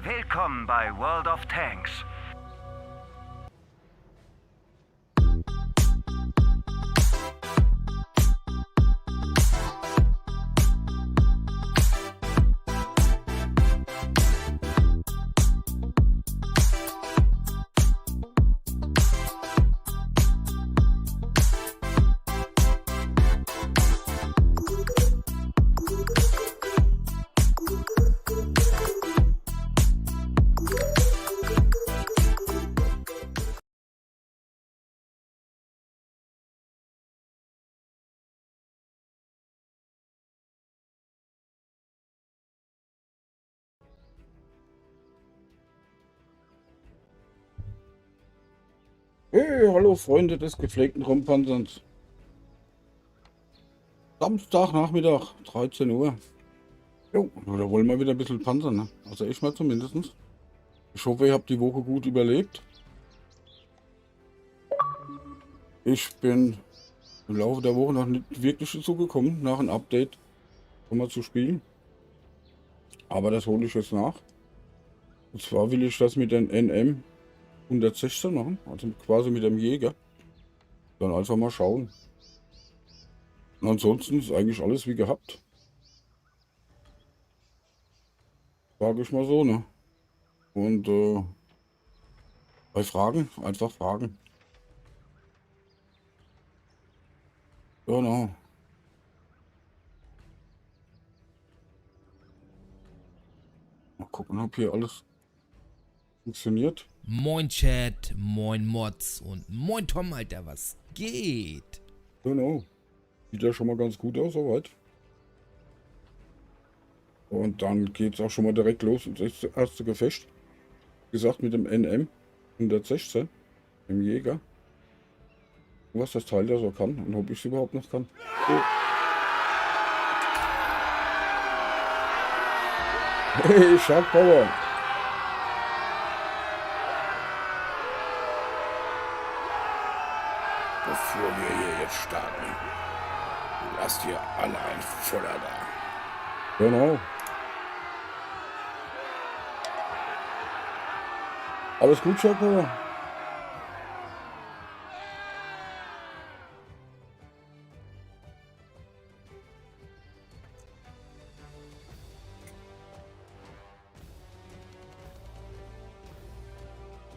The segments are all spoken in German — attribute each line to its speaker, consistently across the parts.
Speaker 1: Willkommen bei World of Tanks.
Speaker 2: Hey, hallo Freunde des gepflegten Rumpanzerns. Samstagnachmittag, 13 Uhr. Jo, da wollen wir wieder ein bisschen panzern, ne? Also ich mal zumindest. Ich hoffe, ihr habt die Woche gut überlebt. Ich bin im Laufe der Woche noch nicht wirklich dazu gekommen, nach einem Update mal zu spielen. Aber das hole ich jetzt nach. Und zwar will ich das mit den NM 116 machen, also quasi mit dem Jäger. Dann einfach mal schauen. Und ansonsten ist eigentlich alles wie gehabt. Sage ich mal so, ne? Und bei Fragen, einfach fragen. Genau. Mal gucken, ob hier alles funktioniert.
Speaker 3: Moin Chat, moin Mods und moin Tom, Alter, was geht?
Speaker 2: Genau. Sieht ja schon mal ganz gut aus, soweit. Und dann geht es auch schon mal direkt los. Das erste Gefecht. Wie gesagt, mit dem NM 116, dem Jäger. Was das Teil da so kann und ob ich es überhaupt noch kann. So. Hey, Shark Power! Bevor wir hier jetzt starten, lasst ihr alle ein Feuer da. Genau. Alles gut, Shark Power?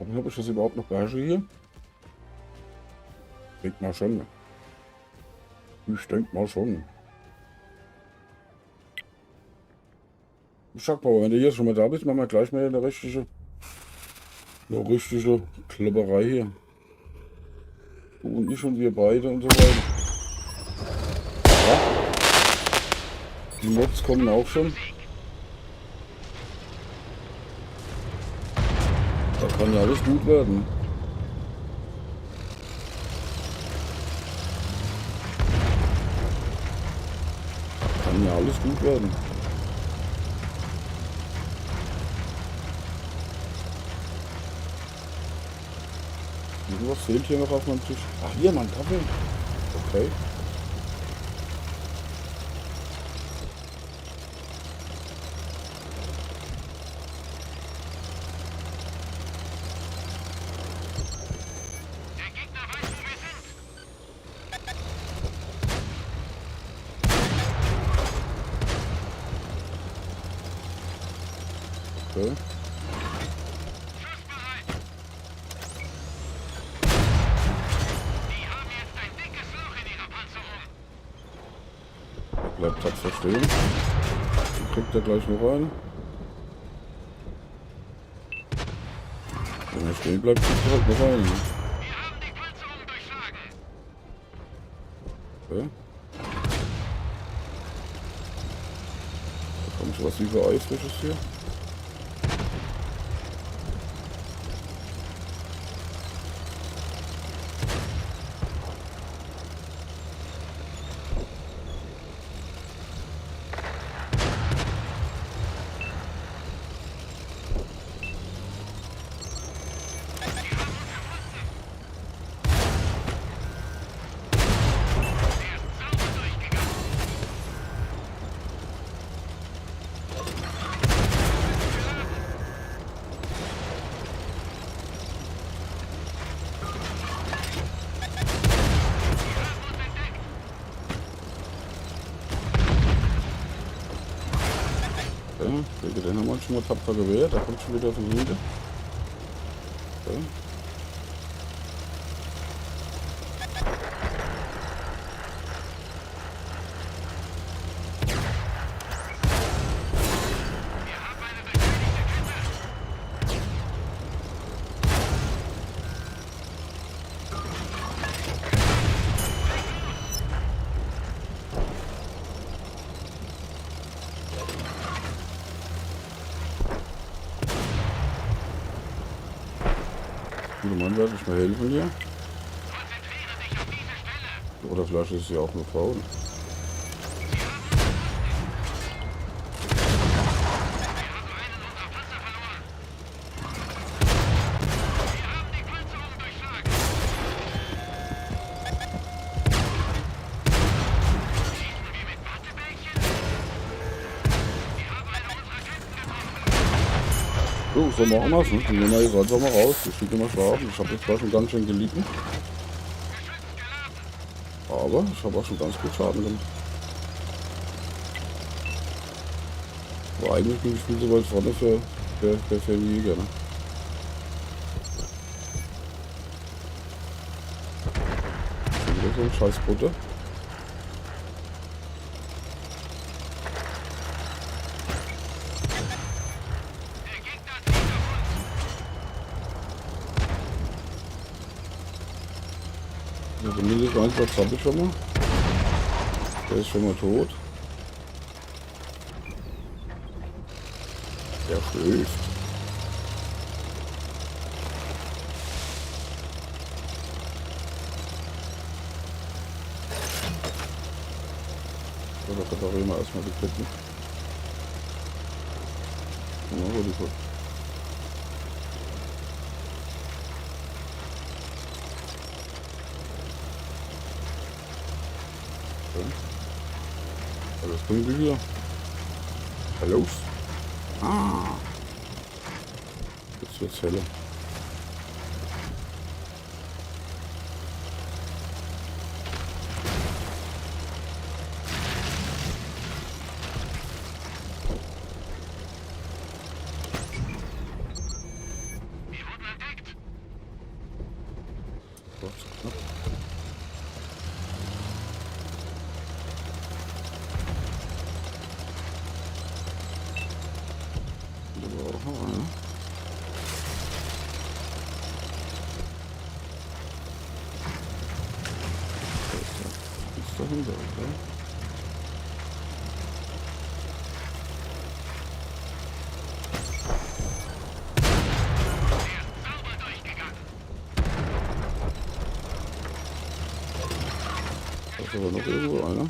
Speaker 2: Ob ich das überhaupt noch beherrsche hier? Ich denke mal schon. Ich denke mal schon. Shark Power, wenn du hier schon mal da bist, machen wir gleich mal eine richtige Klopperei hier. Du und ich und wir beide und so weiter. Ja. Die Mods kommen auch schon. Da kann ja alles gut werden. Kann ja alles gut werden. Irgendwas fehlt hier noch auf meinem Tisch. Ach, hier, mein Kaffee. Okay. Okay. Bleibt tapfer stehen. Dann kriegt er gleich noch einen. Wenn er stehen bleibt, kriegt er halt noch einen. Okay. Da kommt so was über Eisfrisches hier. Okay, den haben wir uns schon mal tapfer gewehrt. Da kommt schon wieder von hinten. Okay. Gute Mann, werde ich mir helfen hier. Oder vielleicht ist sie auch nur faul. So machen wir es. Ne? Die nehmen wir jetzt einfach mal raus. Ich schicke mal schlafen. Ich habe jetzt zwar schon ganz schön gelitten. Aber ich habe auch schon ganz gut Schaden gemacht. Aber eigentlich bin ich viel zu weit vorne für die Jäger. Ne? Wieder so ein scheiß Butter. Also mindestens eins Platz habe ich schon mal. Der ist schon mal tot. Der schläft. So, da Katharina erstmal die Ketten. Na, wo die gut. Alles dunkel hier. Hallo? Ah. Jetzt wird's heller. Gott, so knapp. Dahinter, okay. Da ist aber noch irgendwo einer.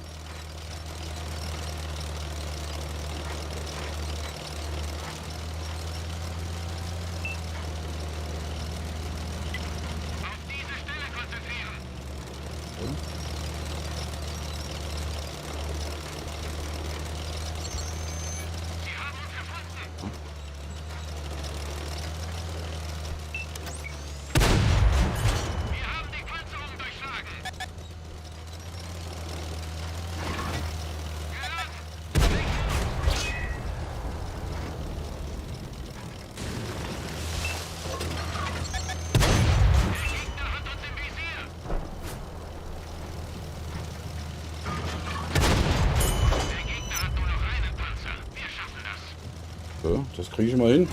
Speaker 2: So, das kriege ich mal hin.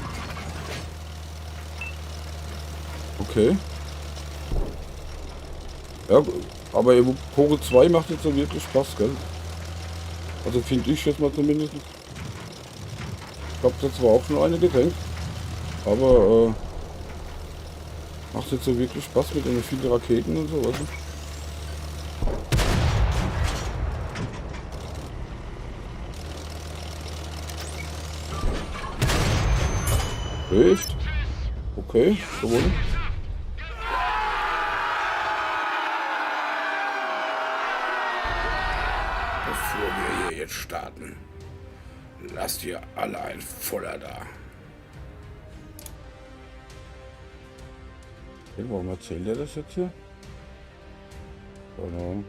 Speaker 2: Okay. Ja, aber Pogo 2 macht jetzt so wirklich Spaß, gell? Also finde ich jetzt mal zumindest. Ich habe da zwar auch schon eine getränkt, aber macht jetzt so wirklich Spaß mit den vielen Raketen und so, weißt du? Läuft. Okay, gewonnen. Bevor wir hier jetzt starten, lasst ihr alle ein Voller da. Okay, warum erzählt er das jetzt hier? Genau.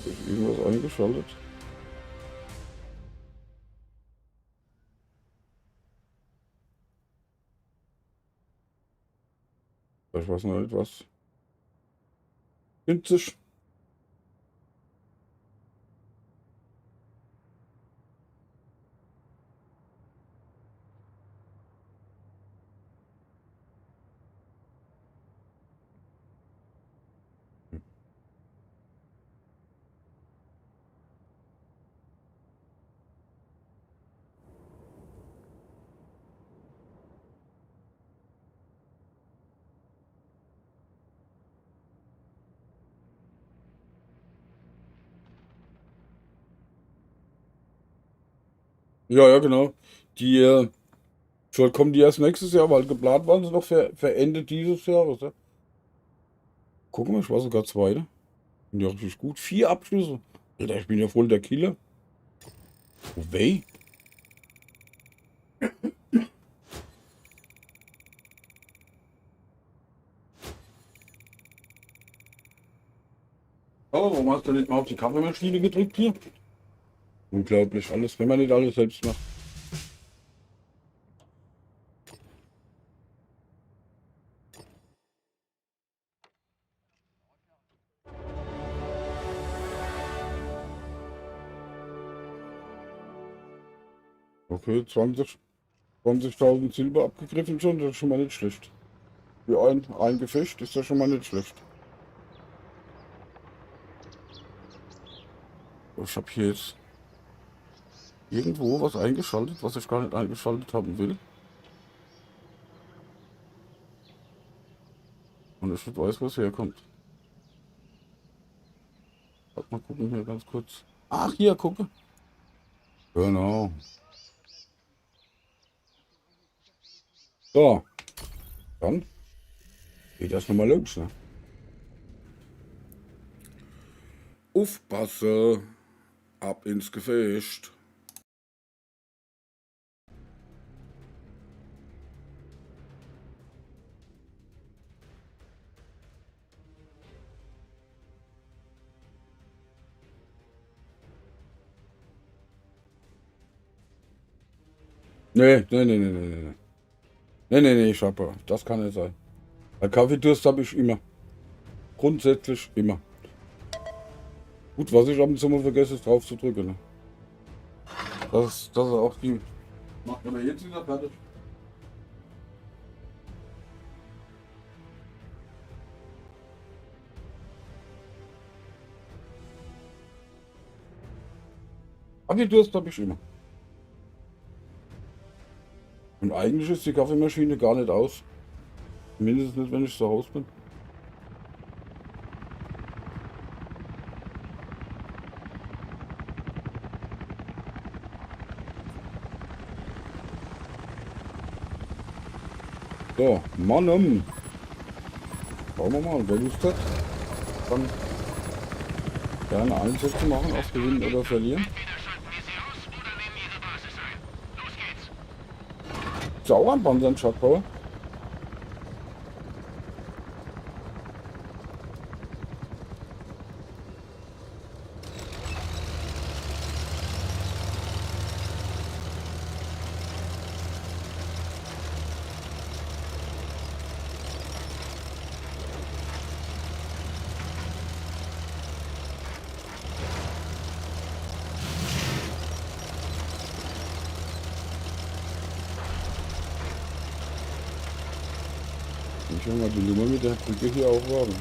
Speaker 2: Ist irgendwas eingeschaltet? Ich weiß noch nicht was. 50. Ja, ja, genau. Die, vielleicht kommen die erst nächstes Jahr, weil geplant waren sie noch für Ende dieses Jahres. Ja? Guck mal, ich war sogar Zweiter. Bin ja richtig gut. 4 Abschlüsse. Alter, ich bin ja voll der Killer. Weh. Aber warum hast du nicht mal auf die Kaffeemaschine gedrückt hier? Unglaublich, alles, wenn man nicht alles selbst macht. Okay, 20.000 Silber abgegriffen schon, das ist schon mal nicht schlecht. Für ein Gefecht ist das schon mal nicht schlecht. Ich habe hier jetzt irgendwo was eingeschaltet, was ich gar nicht eingeschaltet haben will. Und ich nicht weiß, wo es herkommt. Mal gucken hier ganz kurz. Ach, hier, gucke. Genau. So, dann geht das nochmal los, ne? Aufpasse, ab ins Gefecht. Nee, nee, nee, nee, nee, nee. Nee, nee, nee, Schapper. Das kann nicht sein. Bei Kaffeedurst habe ich immer. Grundsätzlich immer. Gut, was ich ab und zu mal vergesse, ist drauf zu drücken. Ne? Das ist auch die. Macht aber jetzt wieder fertig. Kaffeedurst habe ich immer. Und eigentlich ist die Kaffeemaschine gar nicht aus. Mindestens nicht, wenn ich zu Hause bin. So, Mann. Schauen wir mal, wer Lust hat, kann gerne Einsätze machen, auf Gewinnen oder Verlieren. Ist auch ein Panzer Shotpower. Ich will mal die Nummer mit der Brücke hier aufwagen.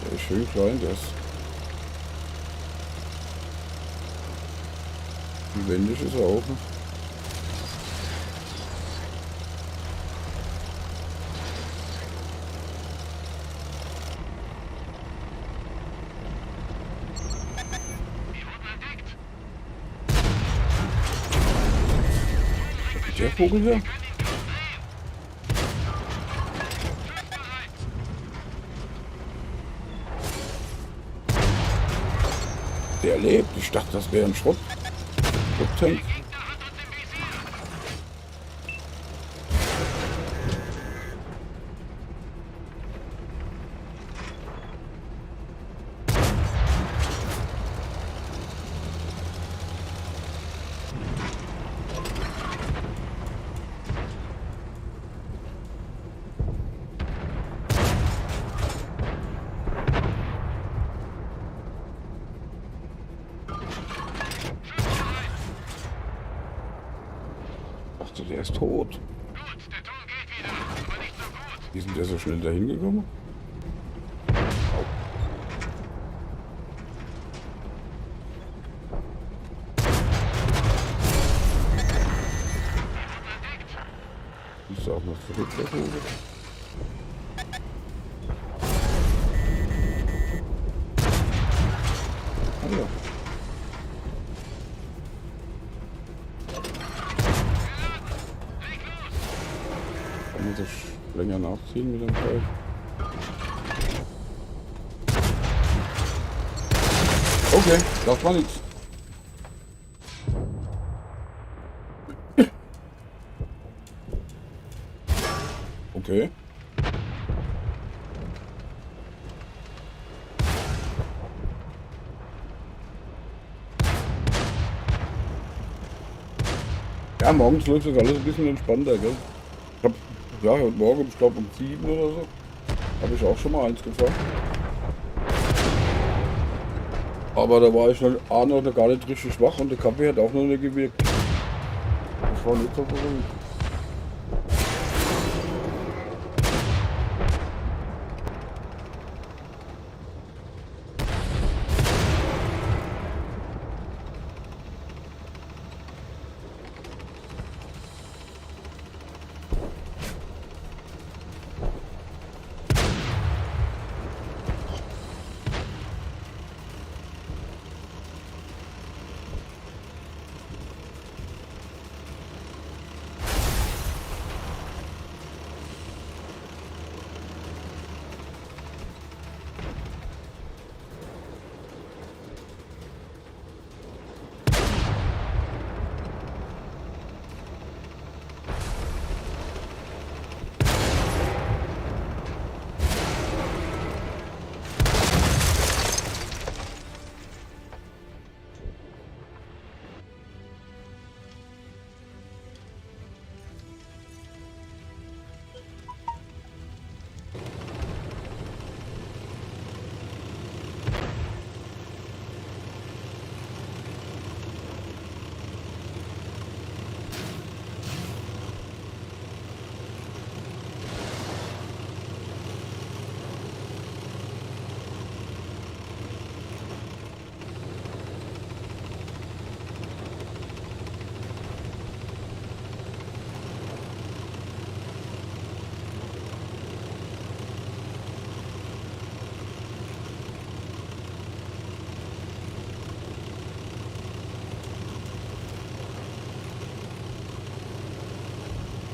Speaker 2: Der ist schön klein, der ist. Wie wendig ist er auch. Ne? Der Vogel hier? Der lebt. Ich dachte, das wäre ein Schrott-Tank. Dachte, der ist tot.
Speaker 1: Gut, der Ton geht wieder, aber nicht so gut.
Speaker 2: Wie ist denn der so schnell dahin gekommen? Ist auch noch zurück, der Vogel. Ah ja. Kann man sich länger nachziehen mit dem Teil. Okay, das war nichts. Okay. Ja, morgens läuft das alles ein bisschen entspannter, gell? Ich hab, ja, heute Morgen, ich glaube um 7 oder so, habe ich auch schon mal eins gefahren. Aber da war ich noch gar nicht richtig wach und der Kaffee hat auch noch nicht gewirkt. Das war nicht so beruhigend.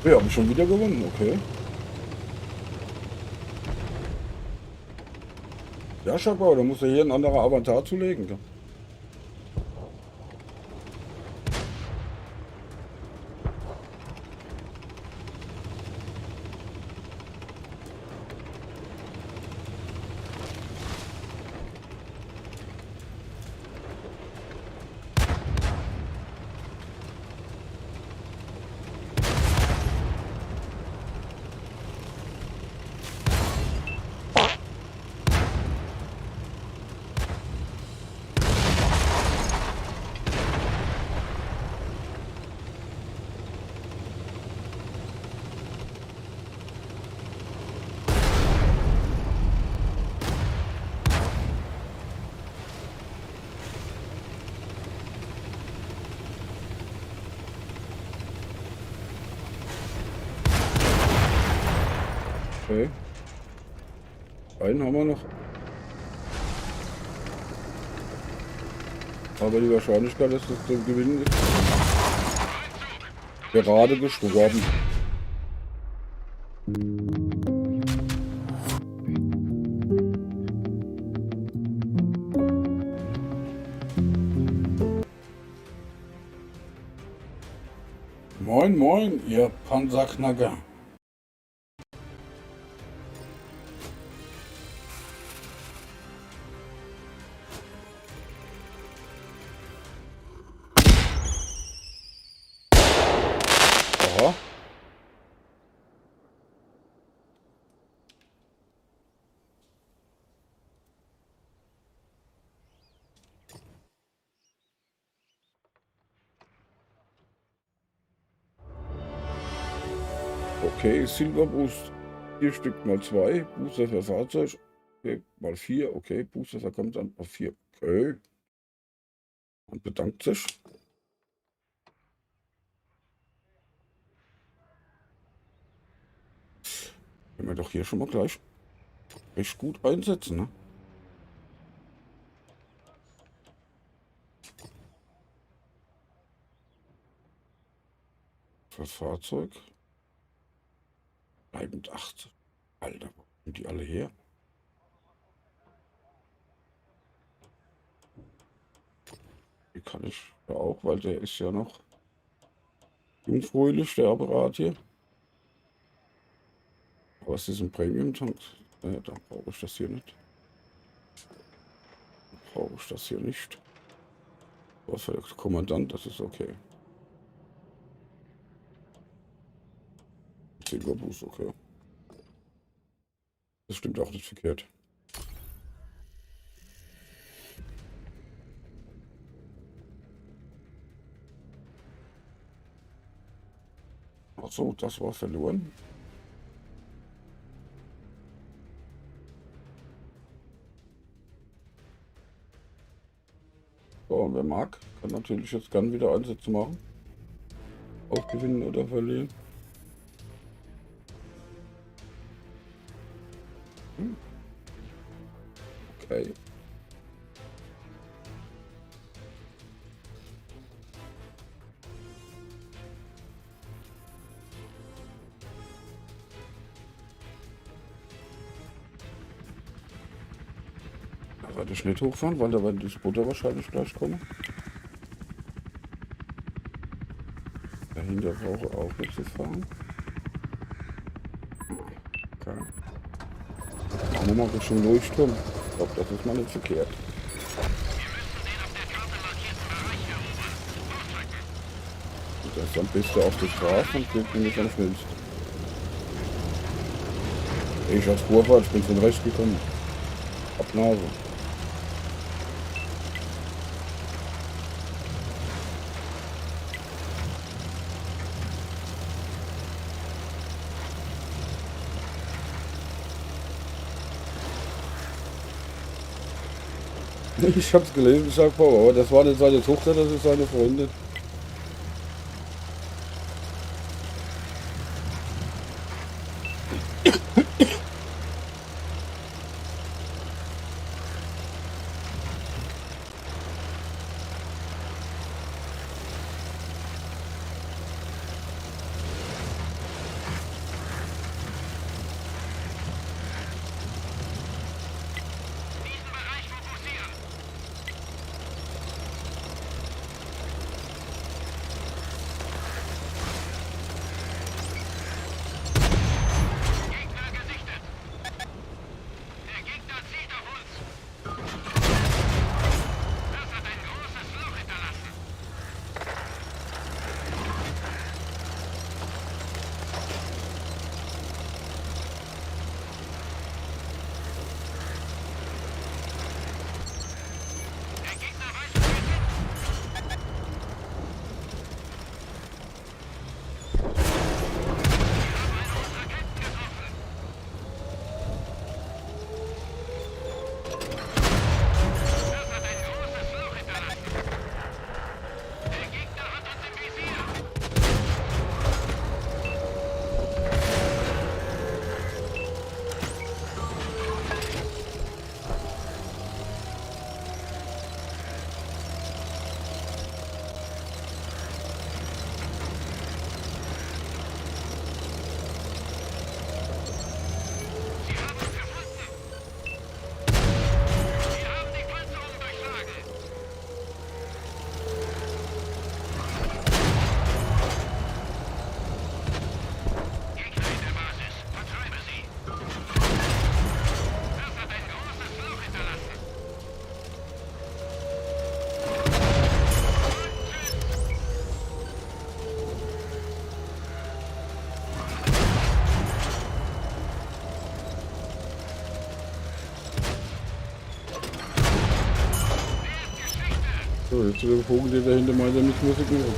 Speaker 2: Wir haben schon wieder gewonnen, okay. Ja, Schakau, da muss er hier ein anderer Avatar zulegen. Okay. Einen haben wir noch. Aber die Wahrscheinlichkeit, dass das zu gewinnen ist, gerade gestorben. Moin, moin, ihr Panzerknacker. Aha. Okay, Silver Boost. 4 Stück mal 2. Booster für Fahrzeug. Okay, mal 4. Okay, Booster kommt dann auf 4. Okay. Und bedankt sich. Können wir doch hier schon mal gleich recht gut einsetzen, ne? Fürs Fahrzeug. Bleibend 8. Alter, wo sind die alle her? Die kann ich ja auch, weil der ist ja noch jungfräulich, der Apparat hier. Aber es ist ein Premium-Tank. Ja, da brauche ich das hier nicht. Brauche ich das hier nicht. Was für der Kommandant, das ist okay. Silberboost, okay. Das stimmt auch nicht verkehrt. Ach so, das war verloren. So, und wer mag, kann natürlich jetzt gern wieder Einsätze machen. Auch gewinnen oder verlieren. Okay. Da werde ich nicht hochfahren, weil da werden die Spotter wahrscheinlich gleich kommen. Dahinter brauche ich auch nicht zu fahren. Okay. Machen wir mal Richtung Leuchtturm. Ich glaube, das ist mal nicht verkehrt. Und das ist am besten auf der Straße und geht nämlich am schnellsten. Ich als Spurfahrer, ich bin von rechts gekommen. Ab Nase. Ich hab's gelesen, sagt Papa, aber das war nicht seine Tochter, das ist seine Freundin.
Speaker 1: Diesen Bereich fokussieren. Gegner gesichtet. Der Gegner zielt auf uns. Das hat ein großes Loch hinterlassen. Der Gegner weiß, wo wir sind. Wir haben eine unserer Ketten getroffen. Das hat ein großes Loch hinterlassen. Der Gegner hat uns im Visier. Sie haben uns gefunden. Wir haben die Panzerung durchschlagen. Gegner in der Basis. Vertreibe sie. Das hat ein großes Loch hinterlassen.
Speaker 2: So, jetzt der Vogel, der dahinter meint, er mit Musik hören.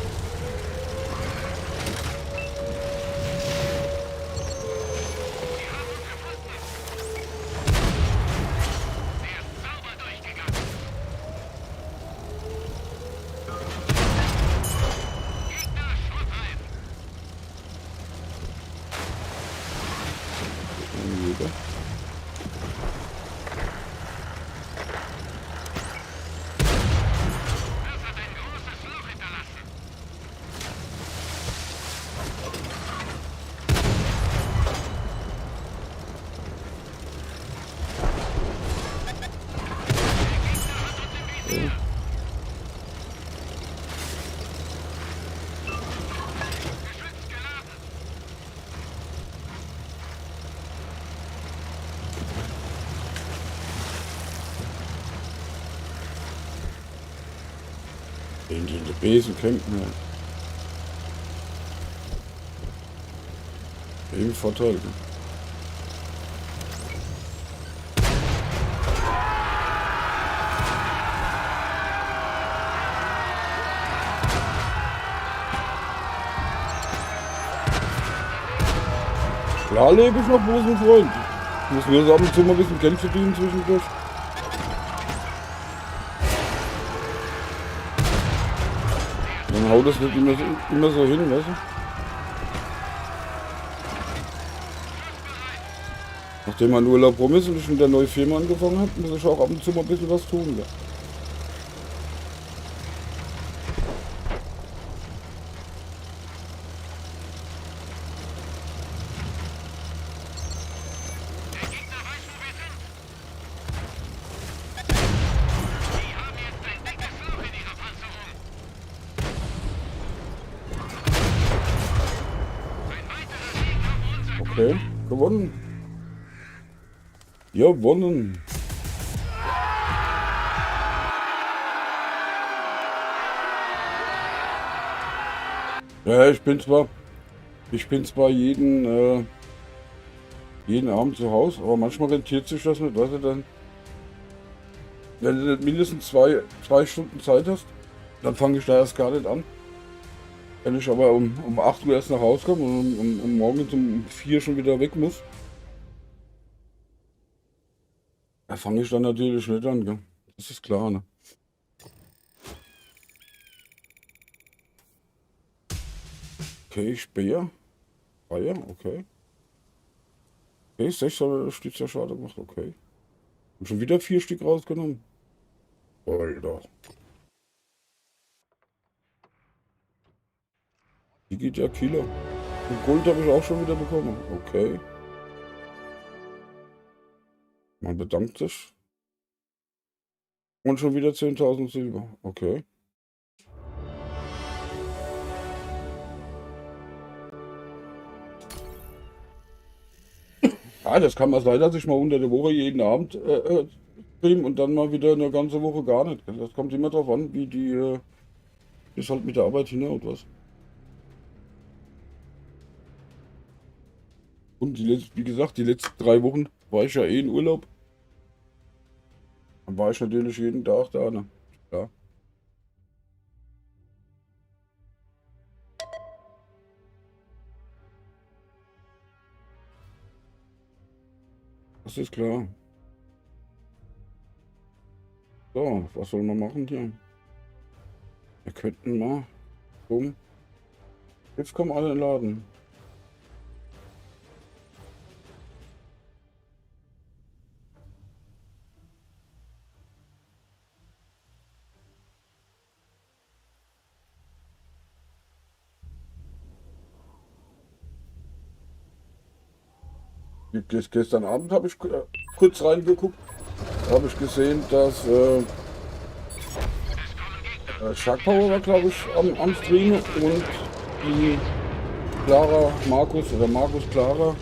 Speaker 2: Wenn die in der Besen campen, ja. Eben Vorteil. Klar lebe ich noch großen Freund. Ich muss nur ab und zu mal ein bisschen Geld verdienen zwischendurch. Dann haut das nicht immer so hin, weißt du? Nachdem man Urlaub rum ist und ich mit der neuen Firma angefangen habe, muss ich auch ab und zu mal ein bisschen was tun. Ja.
Speaker 1: Der Gegner weiß, wo wir sind. Die haben jetzt ein dickes Loch in ihrer Panzerung. Ein weiterer Sieg auf unser Konto.
Speaker 2: Okay, gewonnen. Gewonnen. Ja, ich bin zwar jeden Abend zu Hause, aber manchmal rentiert sich das nicht, weißt du, dann, wenn du nicht mindestens zwei Stunden Zeit hast, dann fange ich da erst gar nicht an. Wenn ich aber um 8 Uhr erst nach Hause komme und um morgens um 4 schon wieder weg muss, da fange ich dann natürlich nicht an, gell? Das ist klar, ne? Okay, Speer. Feier, okay. Okay, 6 Stück der Schade gemacht, okay. Und schon wieder 4 Stück rausgenommen. Alter. Die geht ja Killer. Und Gold habe ich auch schon wieder bekommen. Okay. Man bedankt sich. Und schon wieder 10.000 Silber. Okay. Ja, das kann mal sein, dass ich mal unter der Woche jeden Abend stream und dann mal wieder eine ganze Woche gar nicht. Das kommt immer darauf an, wie die ist halt mit der Arbeit hinhaut, was. Und wie gesagt, die letzten 3 Wochen war ich ja eh in Urlaub. Dann war ich natürlich jeden Tag da, ne? Ja. Das ist klar. So, was soll man machen hier? Wir könnten mal. Bumm. Jetzt kommen alle in den Laden. Gestern Abend habe ich kurz reingeguckt. Da habe ich gesehen, dass Shark Power war, glaube ich, am Stream und die Clara Markus oder Markus Clara,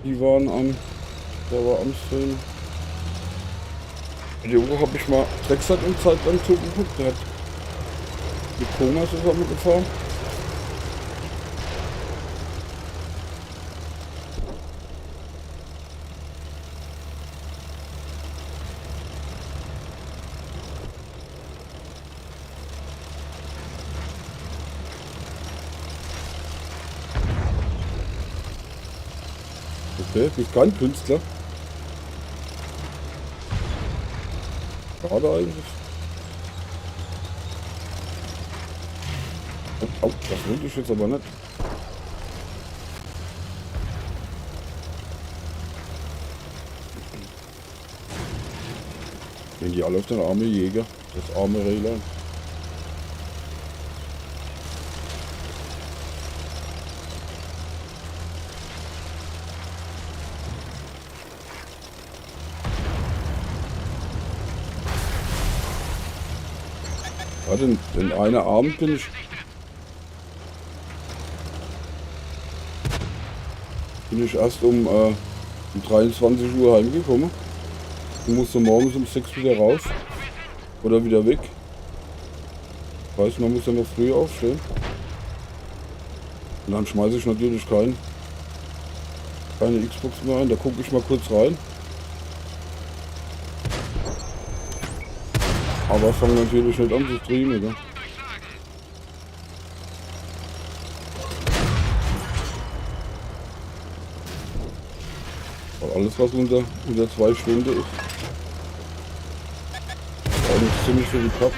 Speaker 2: die waren der war am Stream. Die Woche habe ich mal Drecksack in Zeit lang zugeguckt, der hat mit Koma zusammengefahren. Okay, bist kein Künstler. Gerade eigentlich. Oh, das will ich jetzt aber nicht. Gehen die alle auf den armen Jäger, das arme Rehlein. Ja, den einen Abend bin ich erst um 23 Uhr heimgekommen. Ich musste morgens um 6 wieder raus oder wieder weg. Weiß, man muss ja noch früh aufstehen. Und dann schmeiße ich natürlich keine Xbox mehr ein. Da gucke ich mal kurz rein. Aber fange natürlich nicht an zu streamen, ne? Weil alles, was unter 2 Stunden ist, ist eigentlich ziemlich viel Kraft.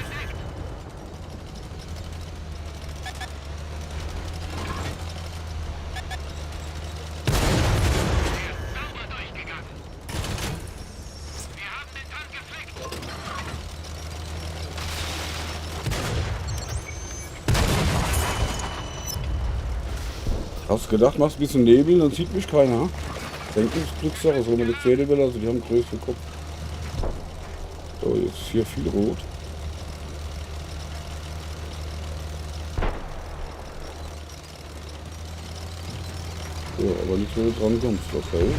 Speaker 1: Sauber durchgegangen. Wir haben den Tank geflickt.
Speaker 2: Hast gedacht, machst ein bisschen Nebel, dann sieht mich keiner. Denke ich, Glückssache, soll man die Pferde überlassen, die haben größeren Kopf. So, jetzt ist hier viel rot. So, aber nicht, wenn du dran kommst, okay.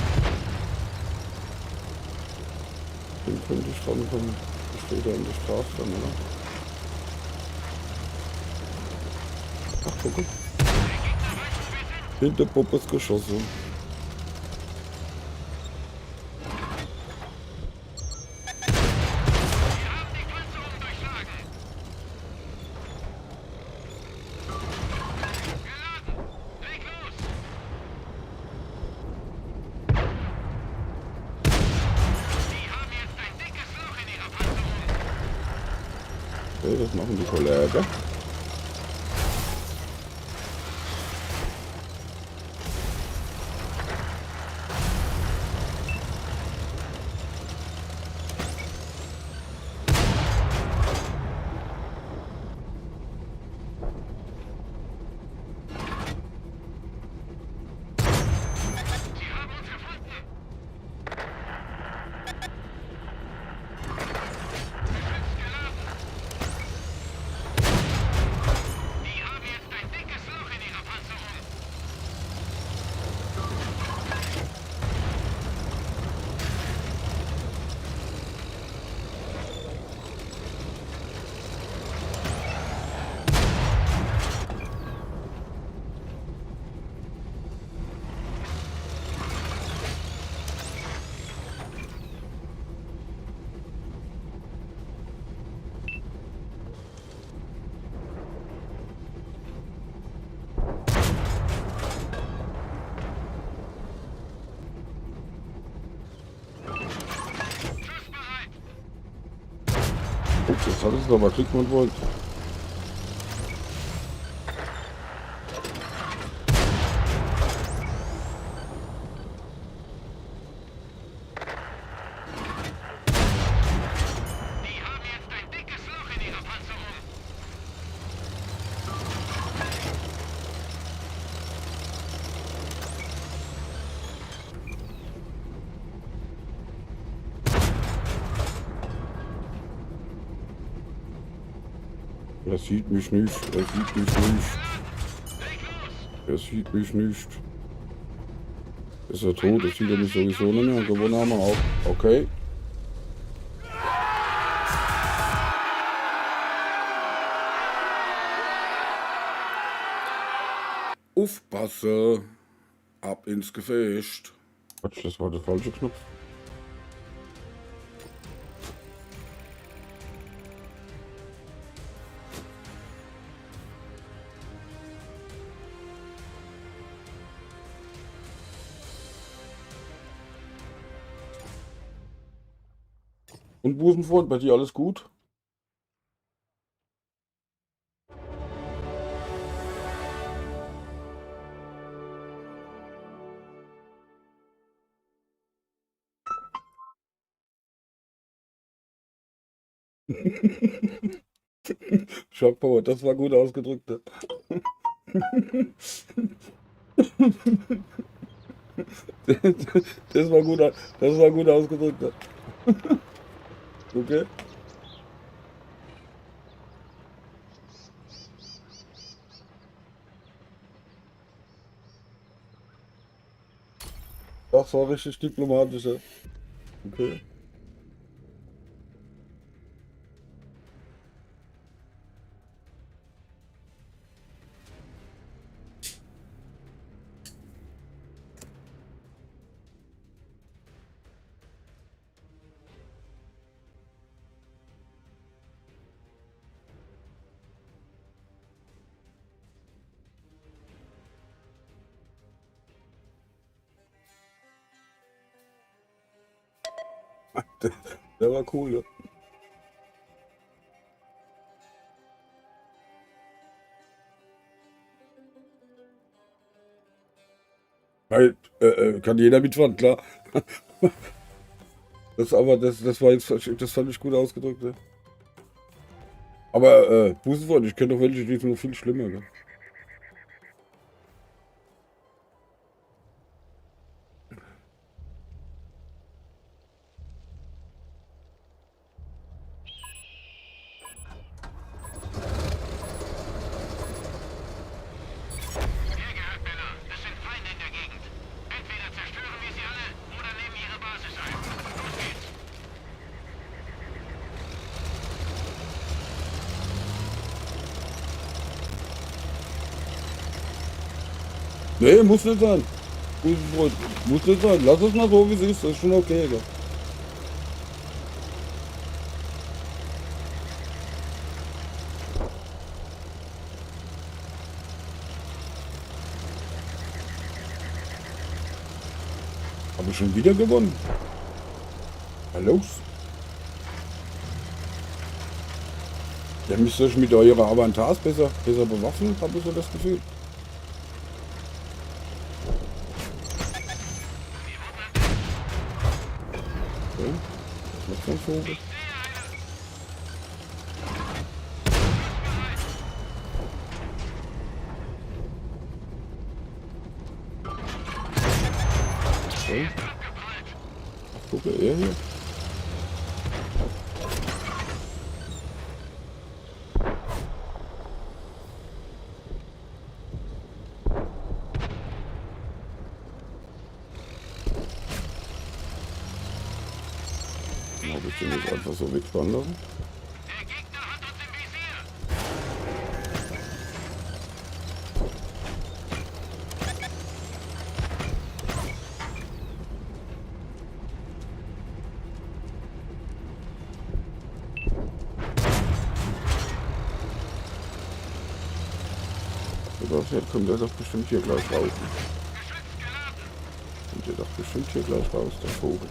Speaker 2: Den könnte ich drankommen. Ich stehe da in der Straße dann, oder? Ach, guck mal. Hinter Poppes geschossen.
Speaker 1: Wir haben die Panzerung durchschlagen. Geladen. Leg los. Die haben jetzt ein dickes Loch in ihrer Panzerung.
Speaker 2: Okay, das machen die Kollegen.
Speaker 1: Sie haben uns gefunden. Geschütz geladen. Die haben jetzt ein dickes Loch in ihrer Panzerung. Schussbereit.
Speaker 2: Gut, jetzt hat es aber Klick man wollte.
Speaker 1: Die haben jetzt ein dickes Loch in ihrer Panzerung.
Speaker 2: Er sieht mich nicht, er sieht mich nicht,
Speaker 1: Leg los.
Speaker 2: er sieht mich nicht. Ist er tot, das sieht er mich sowieso nicht mehr. Gewonnen haben wir auch. Okay. Aufpasse. Ab ins Gefecht. Quatsch, das war der falsche Knopf. Und Busenfreund, bei dir alles gut? Schockpower, das war gut ausgedrückt. Ne? Das war gut ausgedrückt. Ne? Okay. Das war richtig diplomatisch. Ja. Okay. Der war cool, ja. Weil, kann jeder mitfahren, klar. Das war jetzt, das fand ich gut ausgedrückt, ja. Aber, Busfahren, ich kenne doch welche, die sind noch viel schlimmer, ne?
Speaker 1: Hier gehört Bella. Es sind Feinde in der Gegend. Entweder zerstören wir sie alle oder nehmen ihre Basis ein. Los geht's.
Speaker 2: Nee, muss nicht sein. Muss nicht sein. Lass es mal so, wie es ist. Das ist schon okay, ja. Habe ich schon wieder gewonnen? Hallo? Ihr müsst euch mit eurer Avatars besser bewaffnen, habe ich so das Gefühl. Okay. Was ist das für ein Vogel? Okay. Ach, gucke, er hier. Habe ich den jetzt einfach so wegwandern?
Speaker 1: Der Gegner hat uns im Visier.
Speaker 2: Oder vielleicht kommt er doch bestimmt hier gleich raus.
Speaker 1: Geschützt geladen.
Speaker 2: Kommt er doch bestimmt hier gleich raus, der Vogel.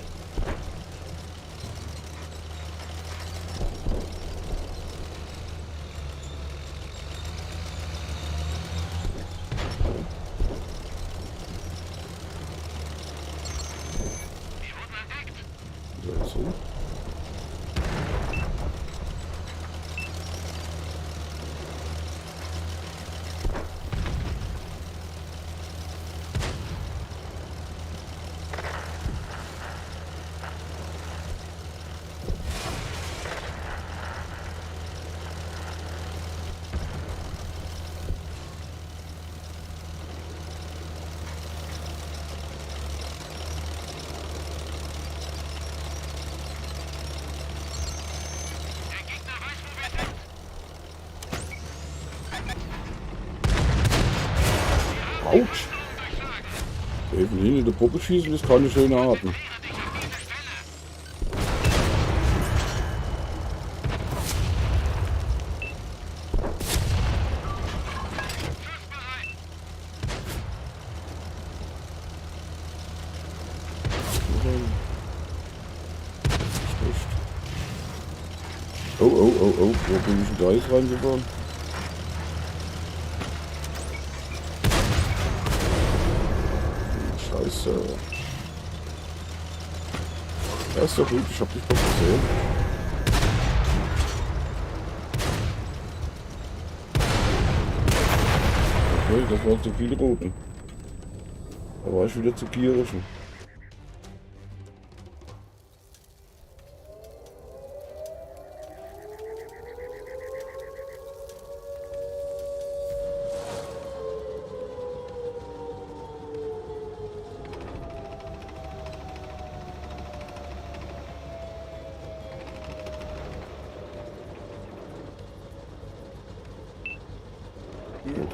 Speaker 1: Die wurden entdeckt.
Speaker 2: So, so.
Speaker 1: Der Gegner weiß, wo wir sind.
Speaker 2: Autsch! Eben hin in die Puppe schießen ist keine schöne Art. Ne?
Speaker 1: Konzentriere dich auf diese Stelle. Schussbereit.
Speaker 2: Schlecht. Oh, oh, oh, oh, wo bin ich denn da jetzt reingefahren? Scheiße. Ja, ist doch gut, ich hab dich doch gesehen. Okay, das waren zu viele Roten. Da war ich wieder zu gierig.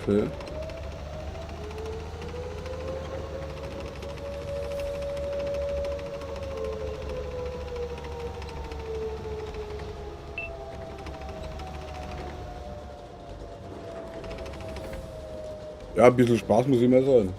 Speaker 2: Okay. Ja, ein bisschen Spaß muss immer sein.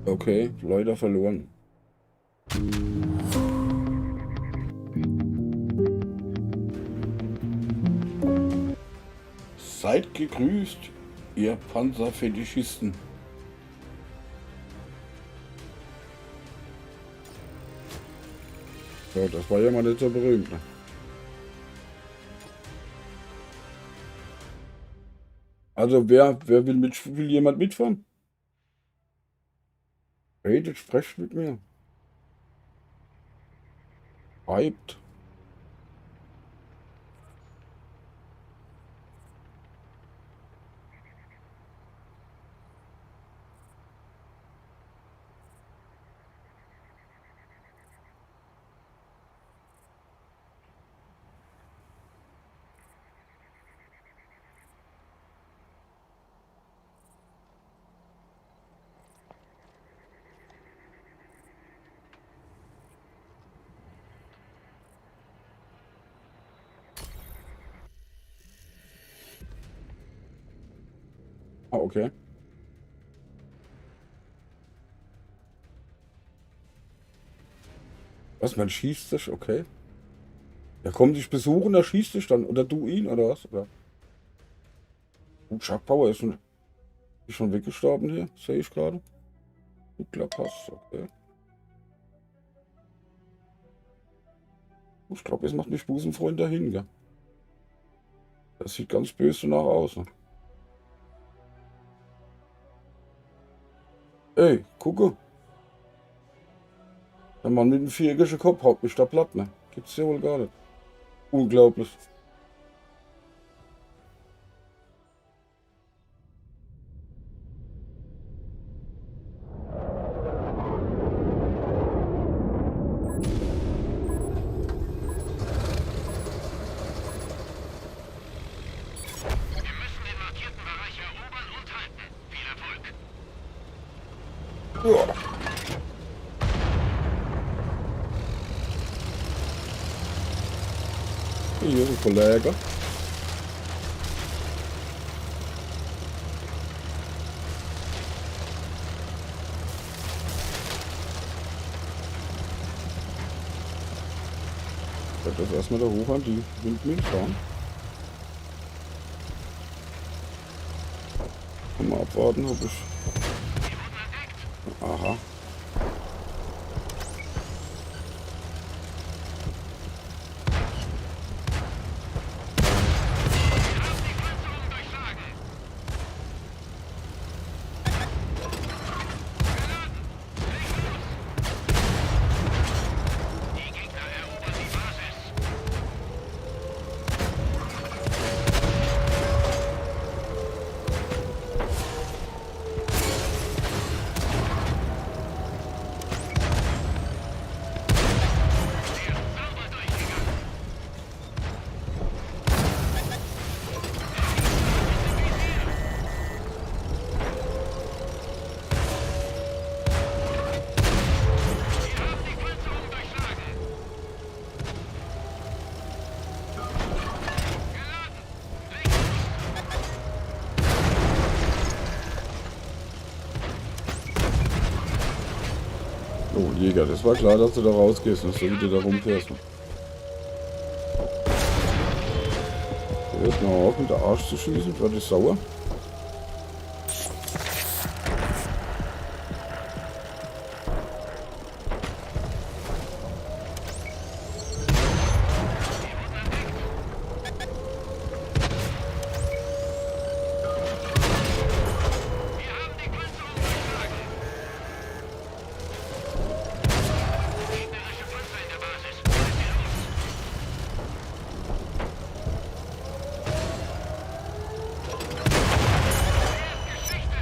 Speaker 2: Okay, leider verloren. Seid gegrüßt, ihr Panzerfetischisten. So, das war ja mal nicht so berühmt. Ne? Also wer will jemand mitfahren? Redet, sprecht mit mir. Schreibt. Ah, okay. Was, man schießt sich? Okay. Er kommt dich besuchen, er schießt dich dann. Oder du ihn, oder was? Oder? Chuck Power ist schon weggestorben hier, sehe ich gerade. Pass, okay. Ich glaube, es macht mich Busenfreund dahin, gell? Das sieht ganz böse danach aus. Ne? Ey, gucke. Der Mann mit dem viereckigen Kopf haut mich da platt, ne? Gibt's ja wohl gar nicht. Unglaublich.
Speaker 1: Wir müssen den markierten Bereich erobern und halten. Viel Erfolg.
Speaker 2: Ja. Hier ist ein Kollege. Ich werde das erstmal da hoch an die Windmühle fahren. Mal abwarten, ob ich... Aha.
Speaker 1: Die Gegner erobern die Basis. Sauber durchgegangen. Wir haben die Panzerung durchschlagen. Geladen.
Speaker 2: Oh, Jäger, das war klar, dass du da rausgehst, und so wie du da rumfährst. Hört mal auf, mit der Arsch zu schießen, werde ich sauer.
Speaker 1: Wir haben die Panzerung durchschlagen. Gegnerische Panzer in der Basis. Sind wir los? Geschichte.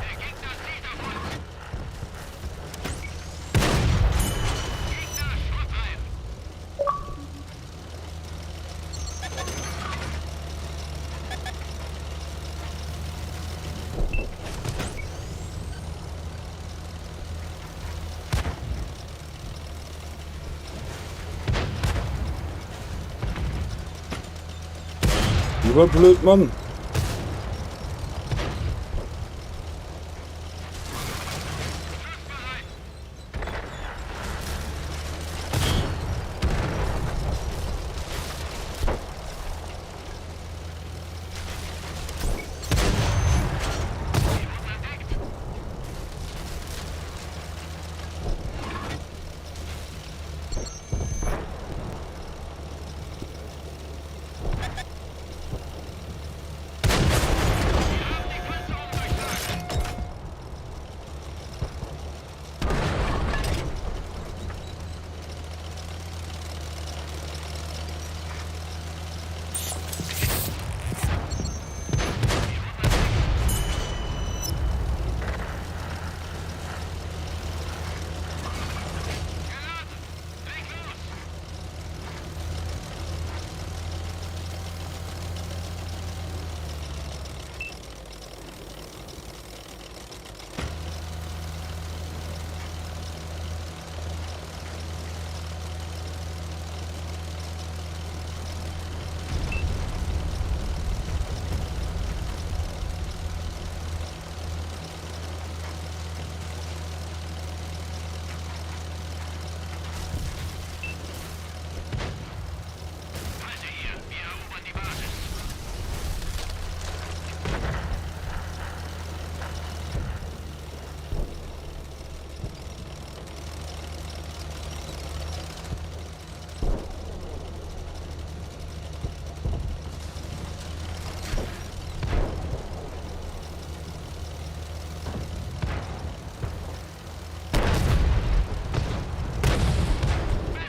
Speaker 1: Der Gegner zieht auf uns. Gegner Schrott ein.
Speaker 2: Lieber blöd, Mann.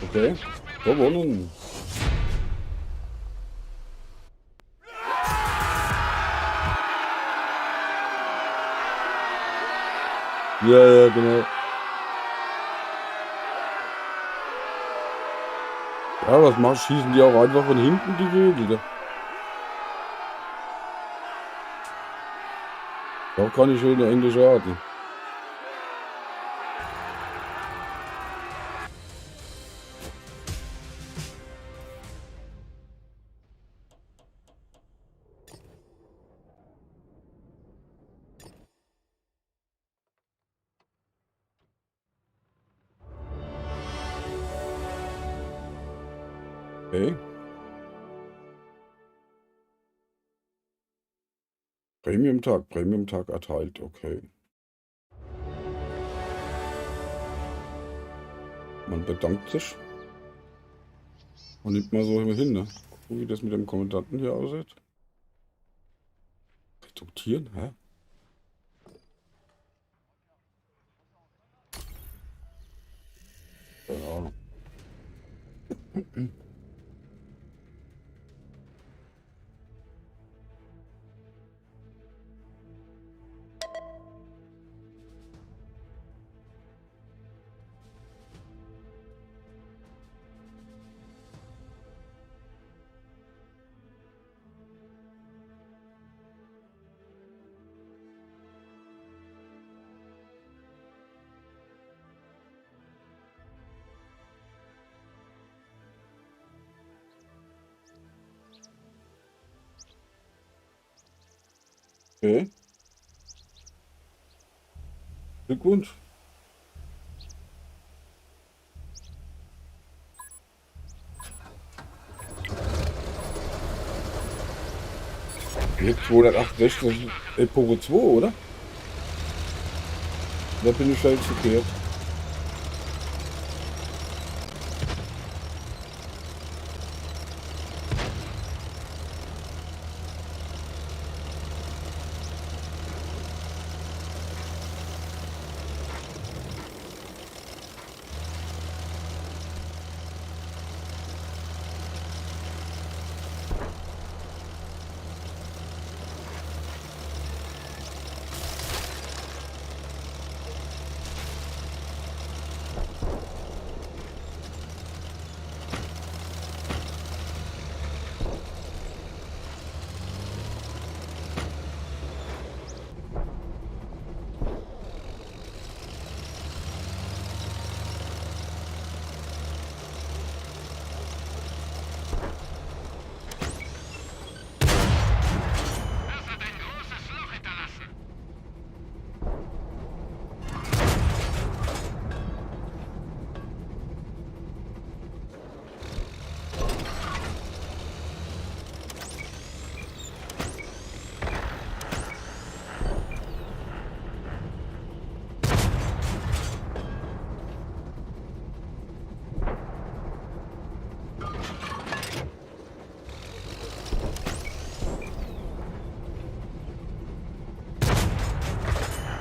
Speaker 2: Okay, gewonnen. Ja, genau. Ja, was machst du? Schießen die auch einfach von hinten die Vögel? Auch keine schöne englische Art. Ne? Okay. Premium-Tag erteilt, okay. Man bedankt sich und nimmt mal so hin, ne? Gucken, wie das mit dem Kommandanten hier aussieht. Reduktieren, hä? Keine Ahnung. Okay. Glückwunsch. Jetzt 268 Epoche 2, oder? Da bin ich halt verkehrt.
Speaker 1: Das hat ein großes Loch hinterlassen.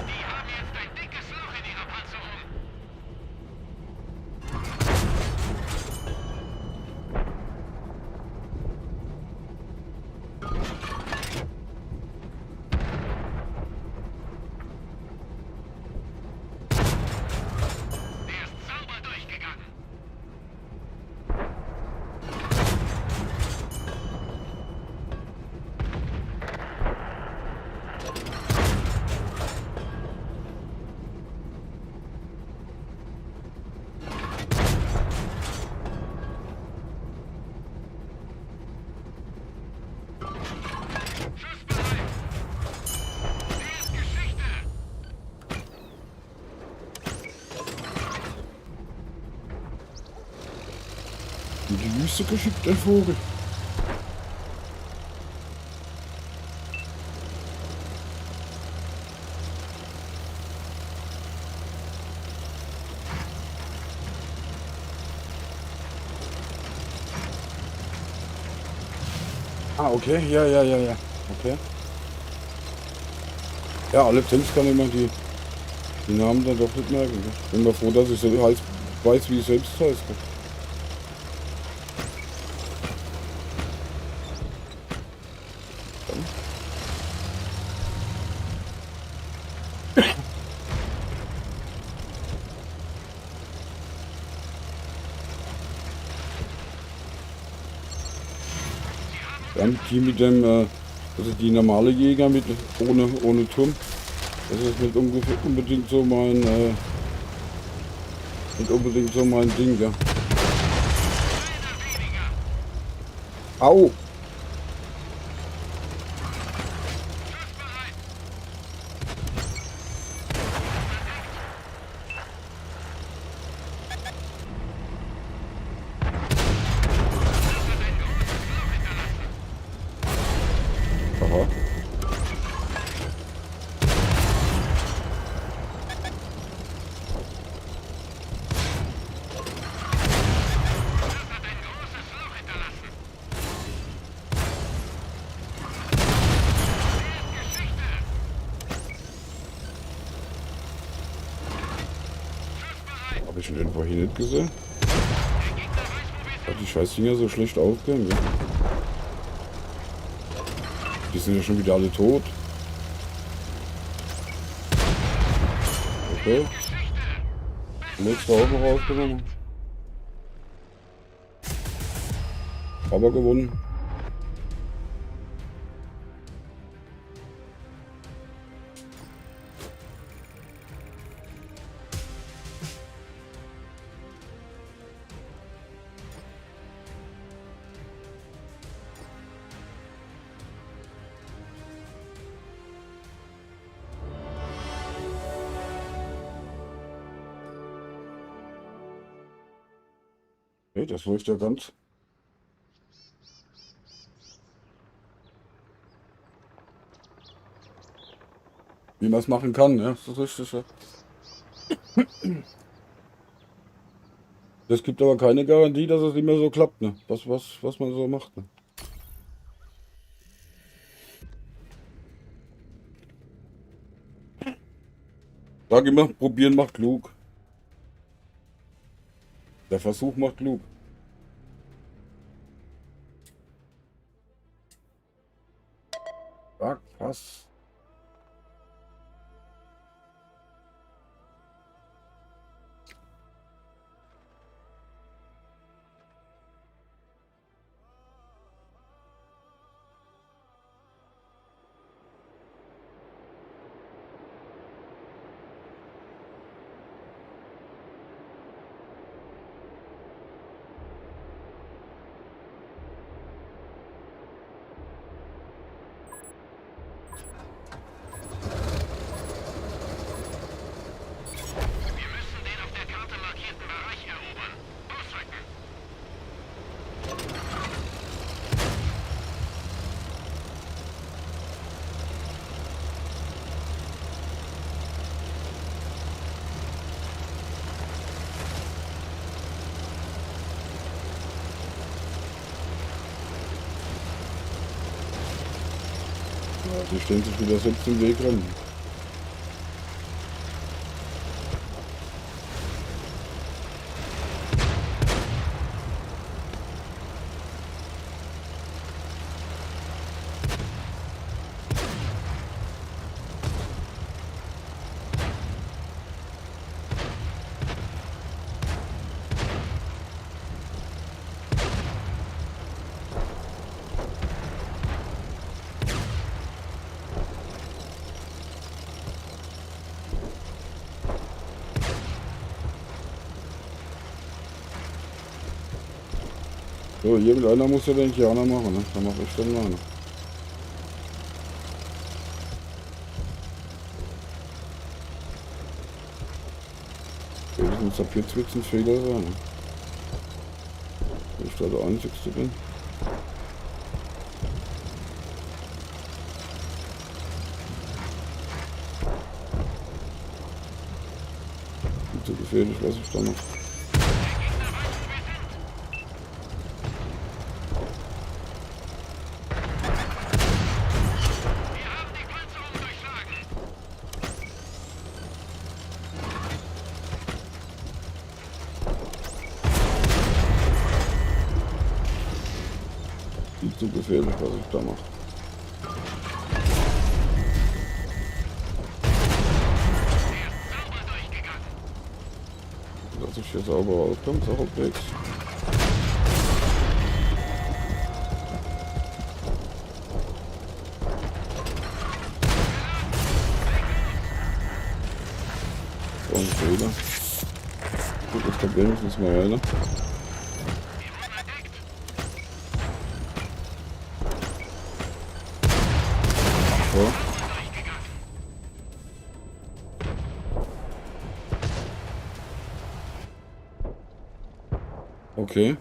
Speaker 1: Die haben jetzt ein dickes Loch in ihrer Panzerung. Der ist sauber durchgegangen. Schussbereit. Der ist Geschichte.
Speaker 2: In die Wüste geschickt, der Vogel. Ah, okay, ja. Okay. Ja, alle Tanks kann ich mir die Namen dann doch nicht merken. Ne? Bin mir froh, dass ich so weiß, wie ich selbst heiße. Dann die mit dem, also die normale Jäger mit ohne Turm. Das ist nicht unbedingt so mein, Ding, ja. Au! Aha. Habe ich ihn irgendwo hier nicht gesehen? Hat die Scheißdinger so schlecht aufgehängt, ja? Die sind ja schon wieder alle tot. Okay. Nächste auch noch rausgenommen. Aber gewonnen. Hey, das läuft ja ganz. Wie man es machen kann, ja, das ist richtig. Ja. Das gibt aber keine Garantie, dass es immer so klappt, ne? Was man so macht, ne? Sag immer, probieren macht klug. Der Versuch macht klug. Sag was.
Speaker 1: Wir müssen den auf der Karte markierten Bereich erobern. Ausrücken.
Speaker 2: Ja, die stehen sich wieder selbst im Weg ran. So, irgendeiner muss ja den Indianer machen, ne? Da mache ich dann meine. Spätestens ab jetzt wird es ein Fehler sein. Ne? Wenn ich da der Einzigste bin. Nicht so gefährlich, was ich da mache.
Speaker 1: Wir haben die Panzerung durchschlagen.
Speaker 2: Nicht so gefährlich, was ich da mache. dass ich hier sauber rauskomme, ist auch okay. So ein Fehler. Gut, das Problem ist mal weiter. So. Okay.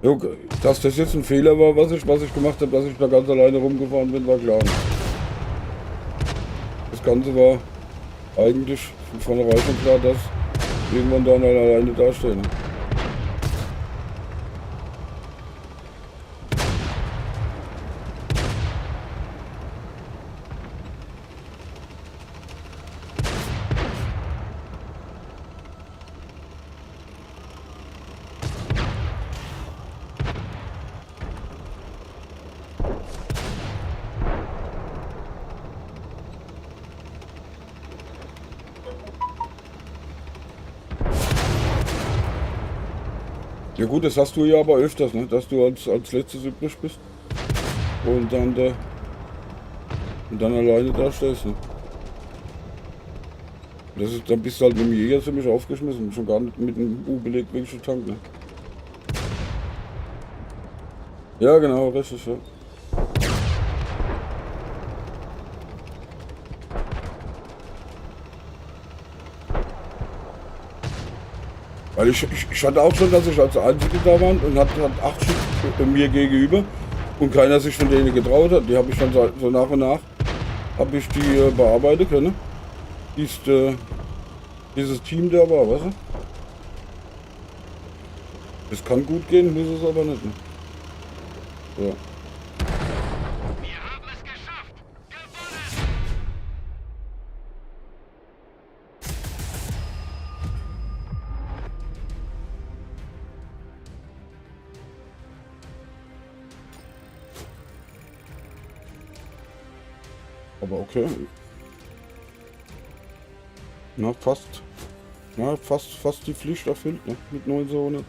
Speaker 2: Jo, dass das jetzt ein Fehler war, was ich gemacht habe, dass ich da ganz alleine rumgefahren bin, war klar. Das Ganze war eigentlich von vornherein schon klar, dass irgendwann da alleine dastehen. Ja gut, das hast du ja aber öfters, ne? Dass du als letztes übrig bist und dann alleine da stehst. Ne? Das ist, dann bist du halt mit dem Jäger ziemlich aufgeschmissen, schon gar nicht mit einem U-belegwischen Tank. Ne? Ja genau, richtig, ja. Weil ich hatte auch schon, dass ich als Einzige da war und hat 8 Stück mir gegenüber und keiner sich von denen getraut hat. Die habe ich dann so nach und nach ich die bearbeiten können. Dieses Team da war, weißt du? Das kann gut gehen, muss es aber nicht. Ne? Ja.
Speaker 1: Wir haben es geschafft! Gewonnen!
Speaker 2: Aber okay. Na, fast. Na, fast die Pflicht erfüllt, ne? Mit 9 Sohne.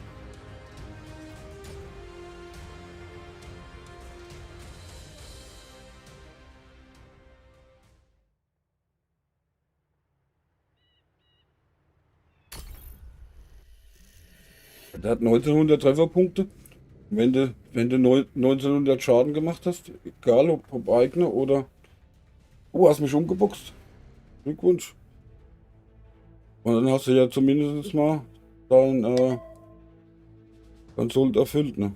Speaker 2: Der hat 1900 Trefferpunkte. Wenn du 1900 Schaden gemacht hast, egal ob eigene oder... Oh, hast mich umgeboxt. Glückwunsch. Und dann hast du ja zumindest mal dein Sold erfüllt, ne?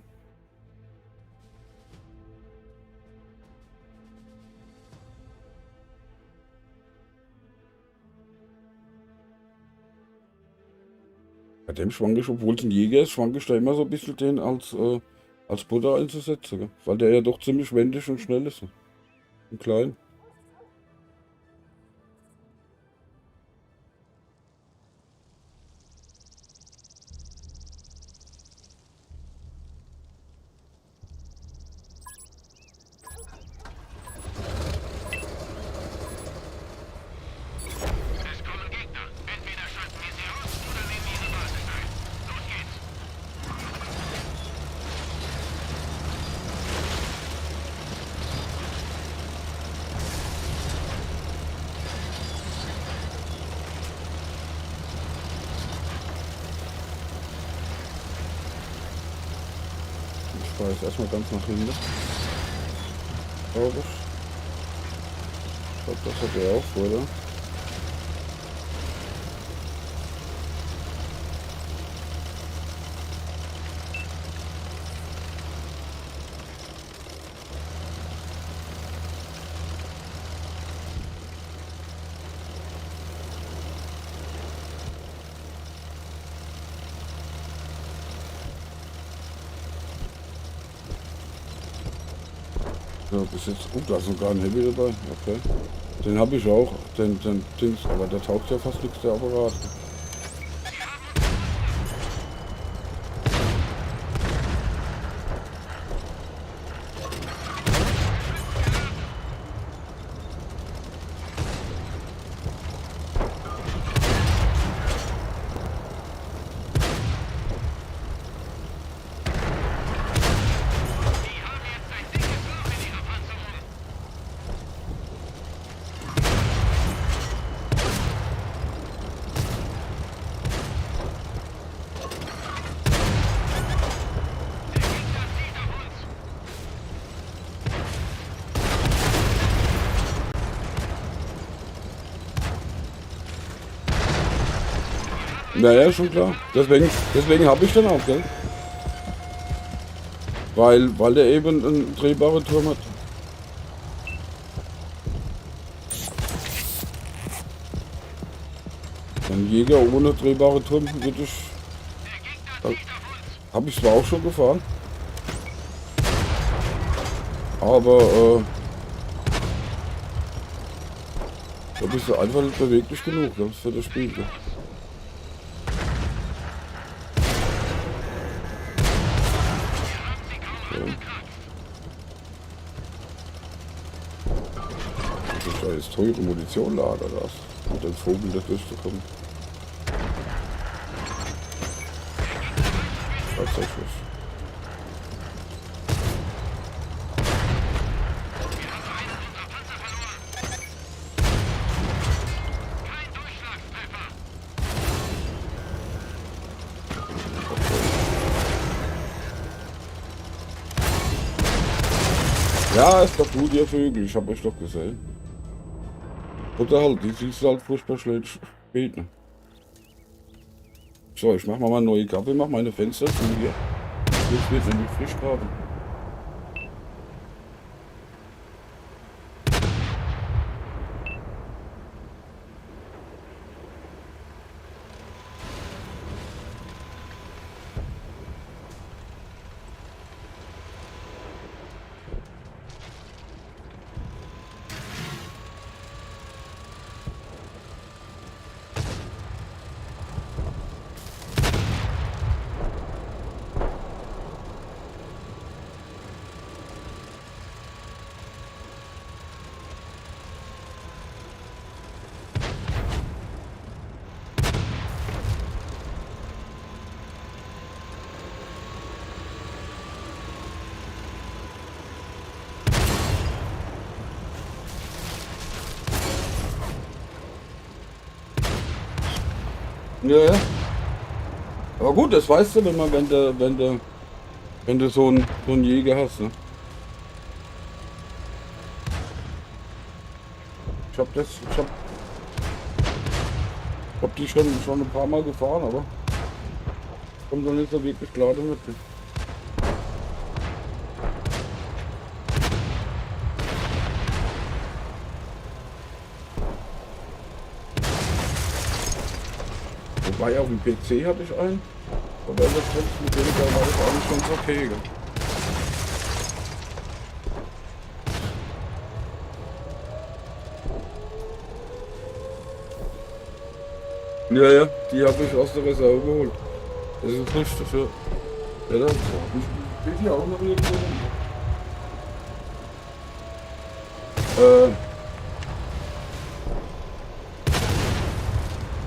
Speaker 2: Bei dem schwank ich, obwohl es ein Jäger ist, schwank ich da immer so ein bisschen den als Butter einzusetzen, gell? Weil der ja doch ziemlich wendig und schnell ist. Ne? Und klein.
Speaker 1: Es kommen Gegner. Entweder schalten wir sie aus oder nehmen ihre Basis ein. Los geht's!
Speaker 2: Ich fahre jetzt erstmal ganz nach hinten. Glaube ich. Ich glaube, das hat er auch, oder? Ja, bis jetzt. Oh, da ist sogar ein Heavy dabei. Okay. Den habe ich auch. Den Dings. Aber der taugt ja fast nichts, der Apparat. Naja, schon klar. Deswegen habe ich den auch, gell? Weil der eben einen drehbaren Turm hat. Ein Jäger ohne drehbare Turm würde ich. Habe ich zwar auch schon gefahren. Aber da bist du einfach nicht beweglich genug, das ist für das Spiel. Gell? Das ist ja jetzt teure Munitionlager, das mit dem Vogel da durchzukommen. Tatsächlich. Ja, ist doch gut, ihr Vögel, ich habe euch doch gesehen. Oder halt, die siehst du halt furchtbar schlecht spät. Ne? So, ich mach mal eine neue Kappe, mach meine Fenster zu hier. Jetzt wird nämlich frisch gerade. Ja, ja. Aber gut, das weißt du, wenn du so einen Jäger hast, ne? Ich hab die schon ein paar Mal gefahren, aber kommt doch nicht so wirklich klar damit. Wobei auf dem PC hatte ich einen, aber das mit dem war das eigentlich schon okay. Gell? Ja, ja, die habe ich aus der Reserve geholt. Das ist frisch dafür. Ja, das steht hier auch noch irgendwo rum.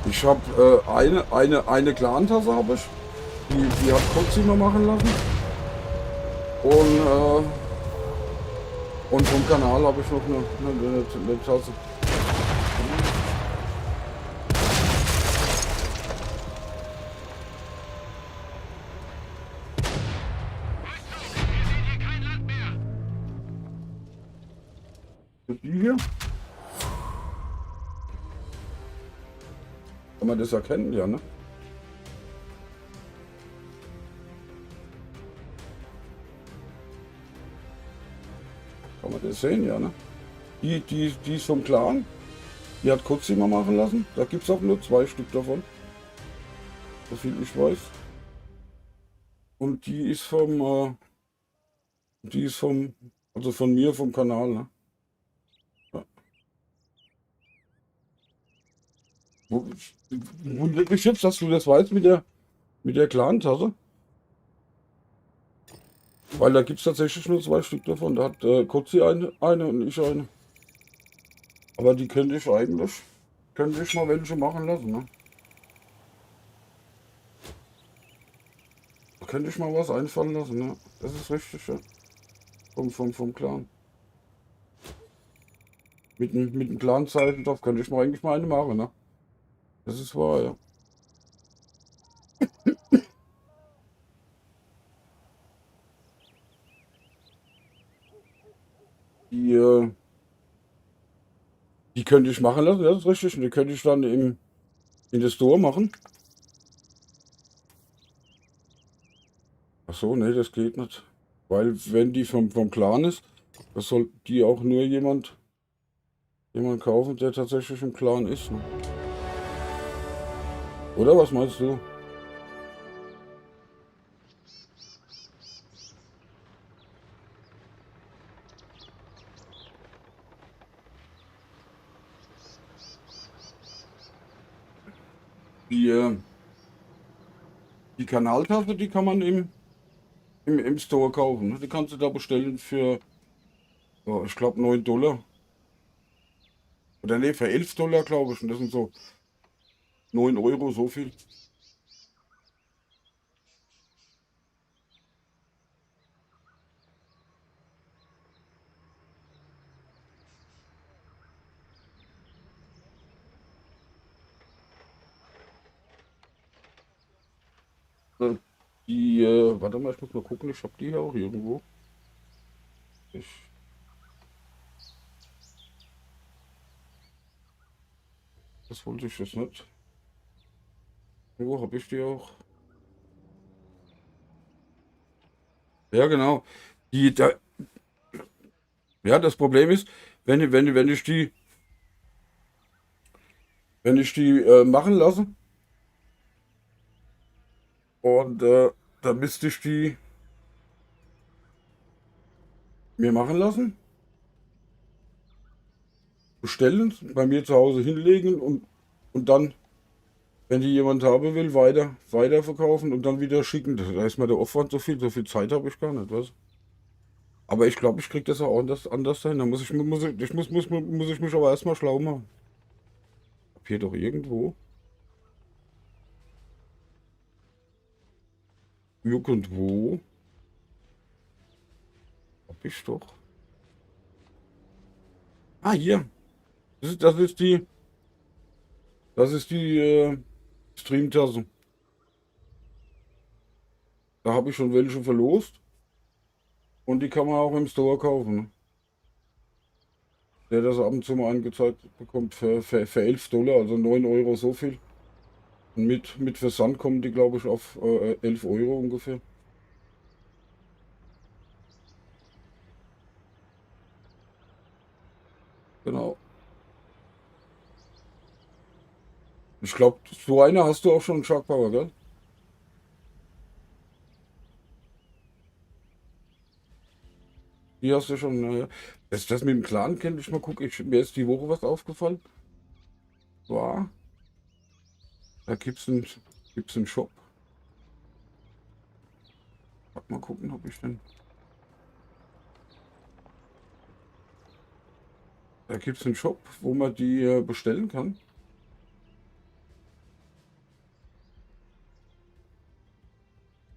Speaker 2: Ich habe eine Clan-Tasse habe ich. Die hat Kotzimmer machen lassen. Und vom Kanal habe ich noch eine Tasse. Die hier? Kann man das erkennen, ja, ne? Kann man das sehen, ja, ne? Die ist vom Clan. Die hat Kotzimmer machen lassen. Da gibt es auch nur 2 Stück davon. So viel ich weiß. Und die ist also von mir, vom Kanal, ne? Ja. Wundert mich jetzt, dass du das weißt mit der Clan-Tasse. Weil da gibt es tatsächlich nur 2 Stück davon. Da hat Kotzi eine und ich eine. Aber die könnte ich mal welche machen lassen, ne? Da könnte ich mal was einfallen lassen, ne? Das ist richtig, ja. Vom Clan. Mit dem Clan-Zeichen drauf könnte ich mal eigentlich mal eine machen, ne? Das ist wahr, ja. Die, die könnte ich machen lassen, das ist richtig. Und die könnte ich dann in das Store machen. Ach so, nee, das geht nicht. Weil wenn die vom Clan ist, das soll die auch nur jemand kaufen, der tatsächlich im Clan ist. Ne? Oder was meinst du? Die, die Kanaltasse, die kann man im Store kaufen. Ne? Die kannst du da bestellen für, oh, ich glaube, $9. Oder nee, für $11, glaube ich. Und das sind so 9 €, so viel. Äh, Die, warte mal, ich muss mal gucken, ich habe die hier auch irgendwo. Ich, das wollte ich jetzt nicht. Wo habe ich die auch? Ja, genau. Die, da, ja, das Problem ist, wenn ich die machen lasse und dann müsste ich die mir machen lassen, bestellen, bei mir zu Hause hinlegen und dann, wenn die jemand haben will, weiterverkaufen und dann wieder schicken. Da ist mir der Aufwand so viel Zeit habe ich gar nicht, was? Aber ich glaube, ich kriege das auch anders hin. Da muss ich mich aber erstmal schlau machen. Hab hier doch irgendwo, hab ich doch. Ah, hier. Das ist die Streamtasse. Da habe ich schon welche verlost und die kann man auch im Store kaufen. Ne? Der das ab und zu mal angezeigt bekommt für $11, also 9 € so viel. Und mit Versand kommen die, glaube ich, auf 11 € ungefähr. Genau. Ich glaube, so eine hast du auch schon, Shark Power, gell? Die hast du schon. Das mit dem Clan kenne ich mal gucken. Mir ist die Woche was aufgefallen. War, da gibt's einen Shop. Mal gucken, ob ich den. Da gibt es einen Shop, wo man die bestellen kann.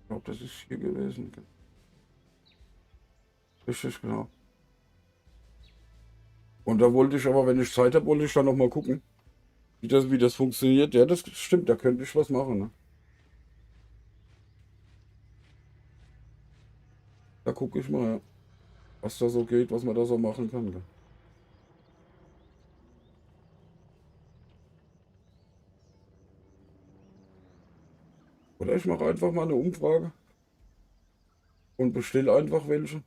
Speaker 2: Ich glaube, das ist hier gewesen. Richtig, genau. Und da wollte ich aber, wenn ich Zeit habe, wollte ich dann noch mal gucken, wie das funktioniert. Ja, das stimmt, da könnte ich was machen. Ne? Da gucke ich mal, ja, was da so geht, was man da so machen kann. Gell? Oder ich mache einfach mal eine Umfrage und bestelle einfach welche.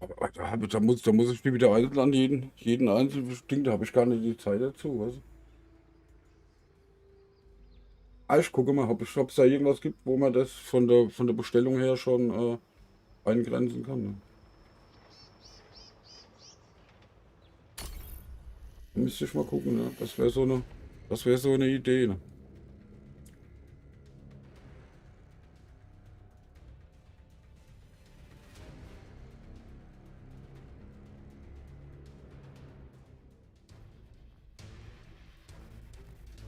Speaker 2: Aber da muss ich die wieder einzeln an jeden einzeln bestimmen. Da habe ich gar nicht die Zeit dazu. Weißt du? Ah, ich gucke mal, ob es da irgendwas gibt, wo man das von der Bestellung her schon eingrenzen kann. Ne? Müsste ich mal gucken, ne? Das wäre so eine Idee, ne?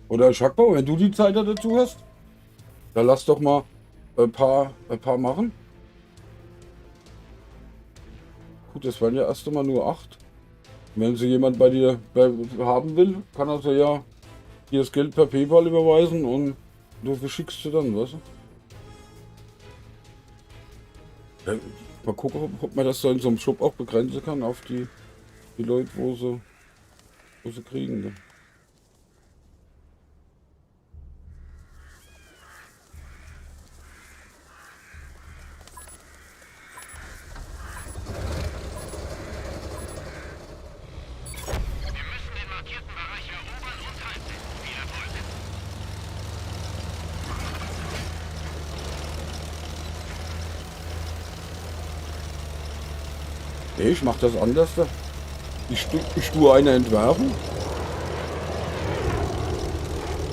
Speaker 2: Oder Schackbau, wenn du die Zeit da dazu hast, dann lass doch mal ein paar machen. Gut, das waren ja erst einmal nur 8. Wenn sie jemand bei dir haben will, kann er so ja dir das Geld per PayPal überweisen und du verschickst sie dann, weißt du? Mal gucken, ob man das so in so einem Shop auch begrenzen kann auf die Leute, wo sie kriegen. Ne? Okay, ich mache das anders. Ich tue eine entwerfen.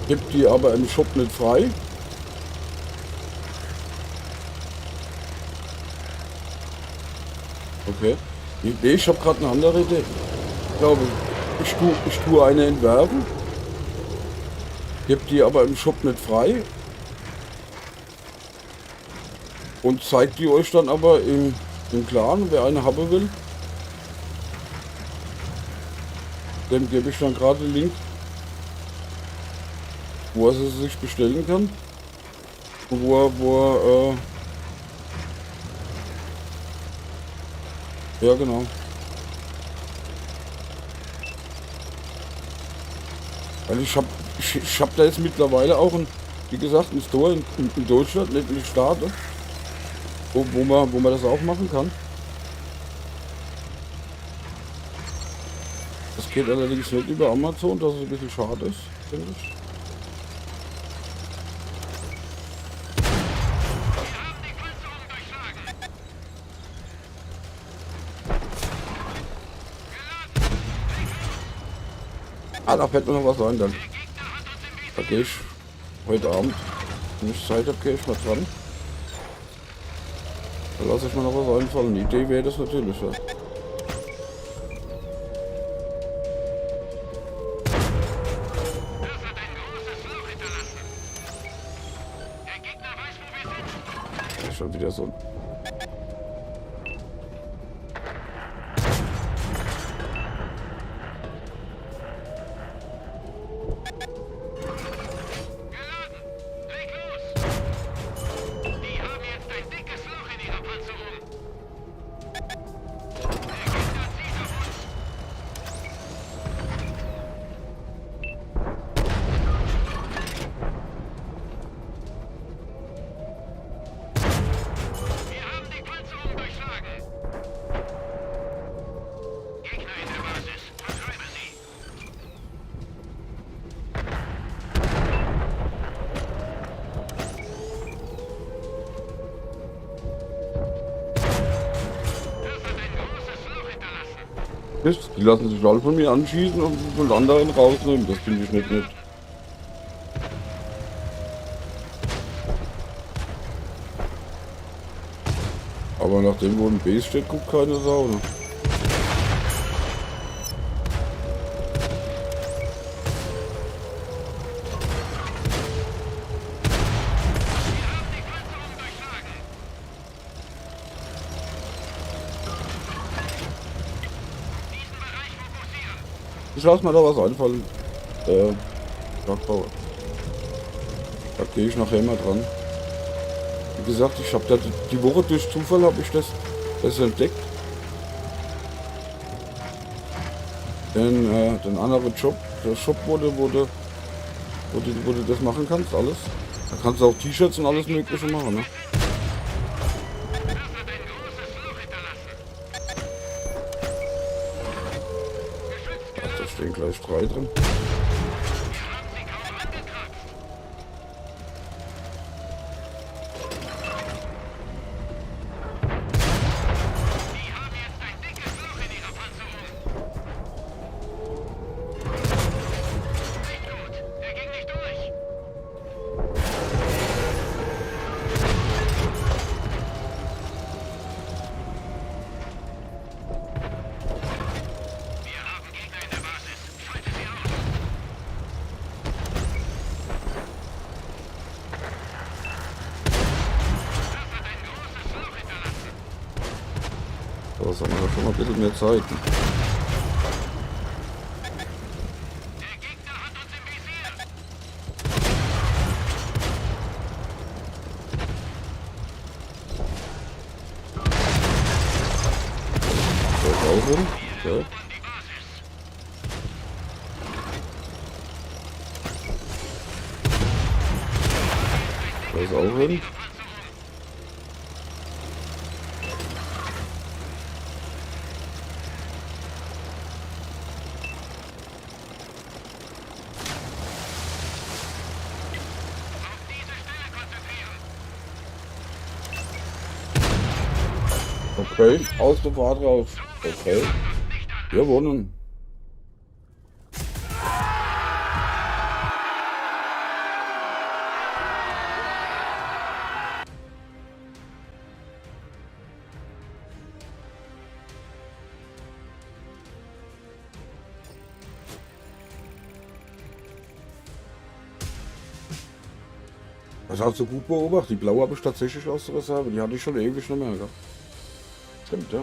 Speaker 2: Gib die aber im Shop nicht frei. Okay. Nee, ich habe gerade eine andere Idee. Ich glaube, ich tue eine entwerfen. Gib die aber im Shop nicht frei. Und zeigt die euch dann aber im Clan, wer eine haben will. Dem gebe ich dann gerade den Link, wo er sie sich bestellen kann. Und ja genau. Weil ich hab da jetzt mittlerweile auch wie gesagt, ein Store in Deutschland, nicht in den Staaten, wo man das auch machen kann. Das geht allerdings nicht über Amazon, das ist ein bisschen schade ist, finde ich. Ah, da fällt mir noch was ein dann. Da gehe ich heute Abend, wenn ich Zeit habe, gehe ich mal dran. Da lasse ich mir noch was einfallen. Die Idee wäre das natürlich. Ja. Das ist schon wieder so. Die lassen sich alle von mir anschießen und von anderen rausnehmen. Das finde ich nicht nett. Aber nachdem wo ein Base steht, guckt keine Sau. Ne? Ich lasse mir da was einfallen. Bergbauer. Da gehe ich nachher mal dran. Wie gesagt, ich habe da die Woche durch Zufall habe ich das entdeckt. Den anderen Job, der Shop, wo du das machen kannst, alles. Da kannst du auch T-Shirts und alles mögliche machen, ne? Ach, da stehen gleich 3 drin. Das haben wir ja schon mal ein bisschen mehr Zeit. Da ist auch hin. Okay. Da ist auch hin. Okay, aus der Fahrt raus. Okay, wir wohnen. Das hast du gut beobachtet. Die blaue habe ich tatsächlich aus der Reserve. Die hatte ich schon ewig nicht mehr gehabt. Stimmt, ja.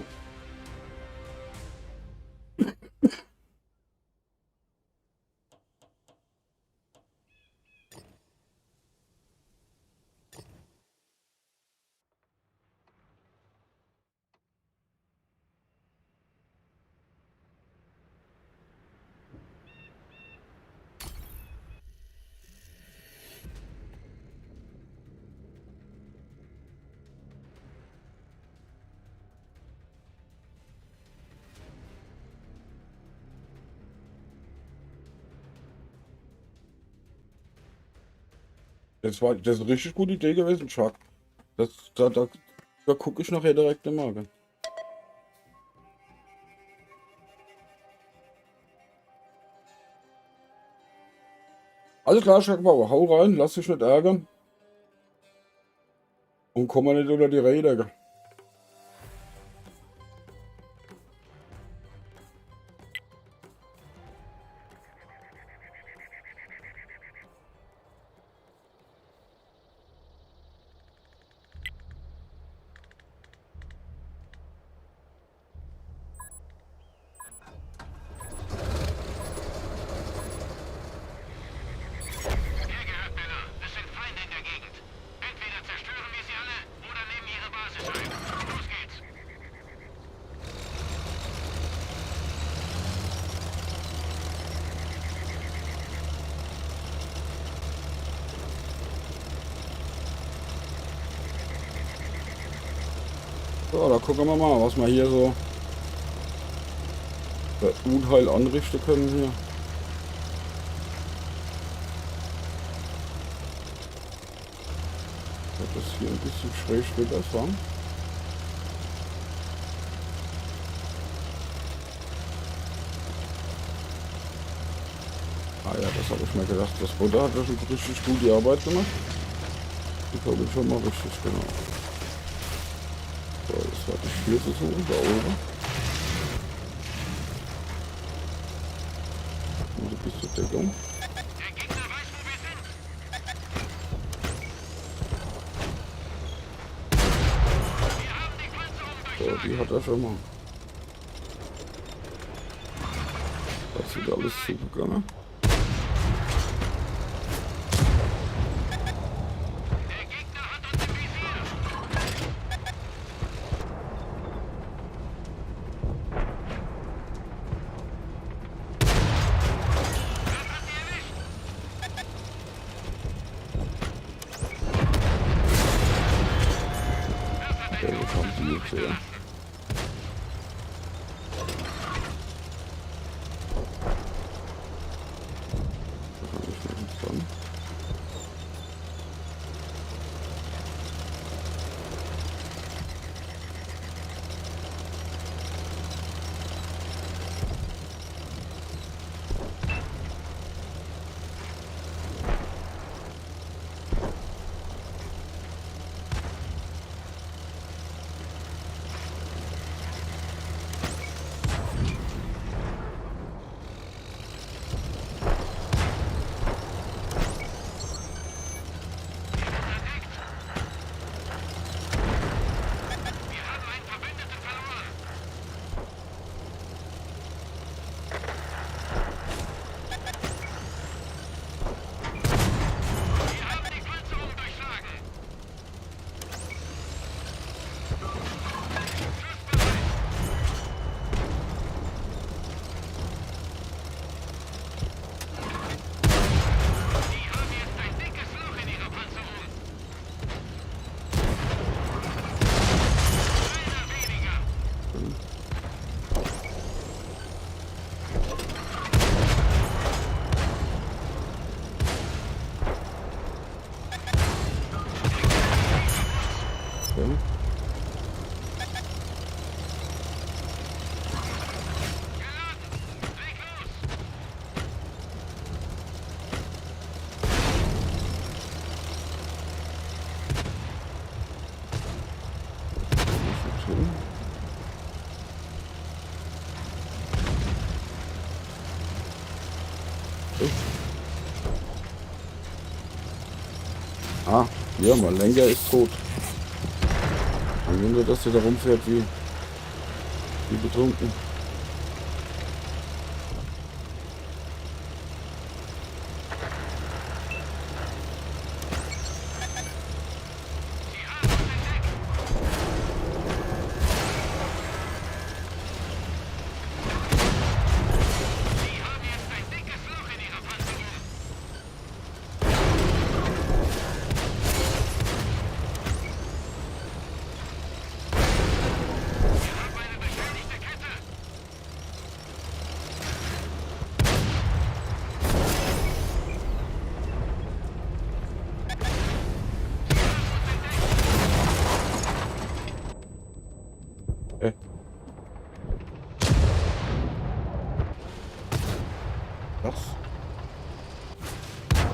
Speaker 2: Das ist eine richtig gute Idee gewesen, Chuck. Da gucke ich nachher direkt im Magen. Alles klar, Chuck Bauer, hau rein, lass dich nicht ärgern. Und komm mal nicht unter die Räder.
Speaker 1: Ihr gehört, Männer. Es sind Feinde in der Gegend. Entweder zerstören wir sie alle oder nehmen ihre Basis ein. Los geht's.
Speaker 2: So, da gucken wir mal, was wir hier so für Unheil anrichten können hier. Das ist hier ein bisschen schräg später fahren. Ah ja, das habe ich mir gedacht. Das Butter hat das richtig gut die Arbeit gemacht. Die glaube ich schon mal richtig, genau. So, jetzt hatte ich hier zu suchen, da oben. Und ein bisschen Deckung.
Speaker 1: Der Gegner weiß, wo wir sind. Wir haben die Panzerung
Speaker 2: So,
Speaker 1: durchschlagen.
Speaker 2: die hat er schon mal. Das sieht alles zugegangen.
Speaker 1: Der Gegner hat uns im Visier. Das hat sie erwischt. Das hat
Speaker 2: Okay, wo kommt die jetzt her? Ah, ja, mein Lenker ist tot. Ein Wunder, dass der da rumfährt wie betrunken.
Speaker 1: Sie haben jetzt ein dickes Loch in Ihrer Panzerung. Wir haben eine beschädigte Kette.
Speaker 2: Äh. Was? Oh.
Speaker 1: Sie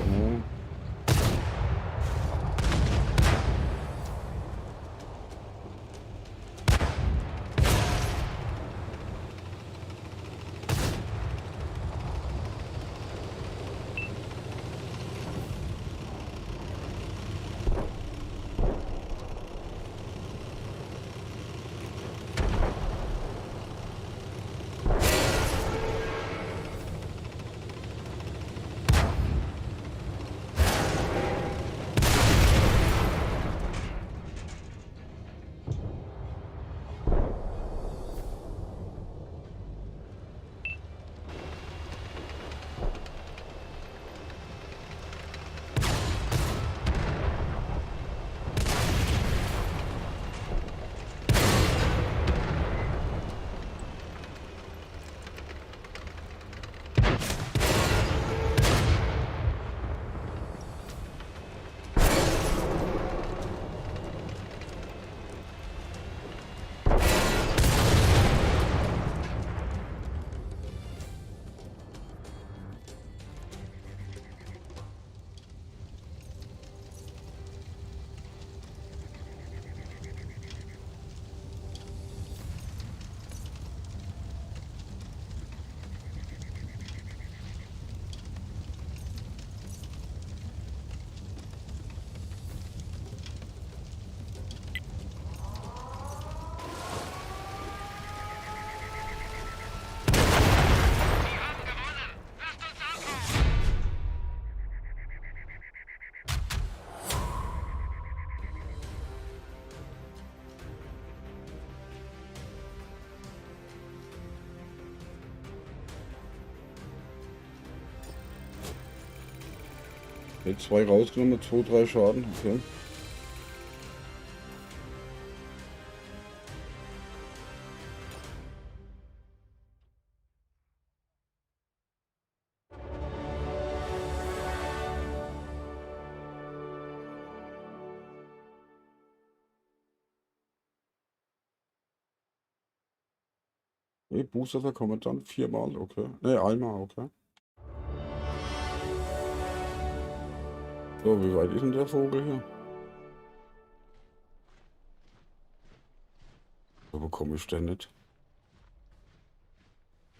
Speaker 1: haben gewonnen. Lasst uns abhauen.
Speaker 2: Jetzt 2 rausgenommen, 2, 3 Schaden. Okay. Okay, Booster da kommen dann 4-mal, okay. Ne, einmal, okay. So, wie weit ist denn der Vogel hier? Wo bekomme ich den nicht?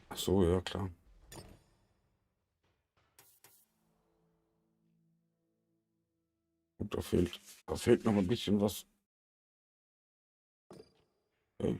Speaker 2: Ach so, ja klar. Gut, da fehlt noch ein bisschen was. Okay.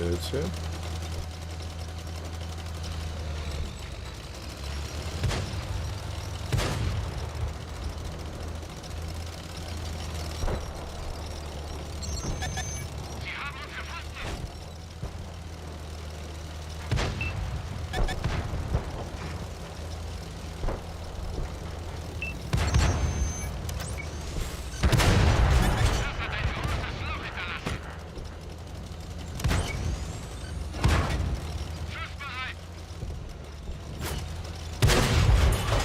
Speaker 2: jetzt her?
Speaker 1: Sie haben uns gefunden. Das hat ein großes Loch hinterlassen. Schussbereit.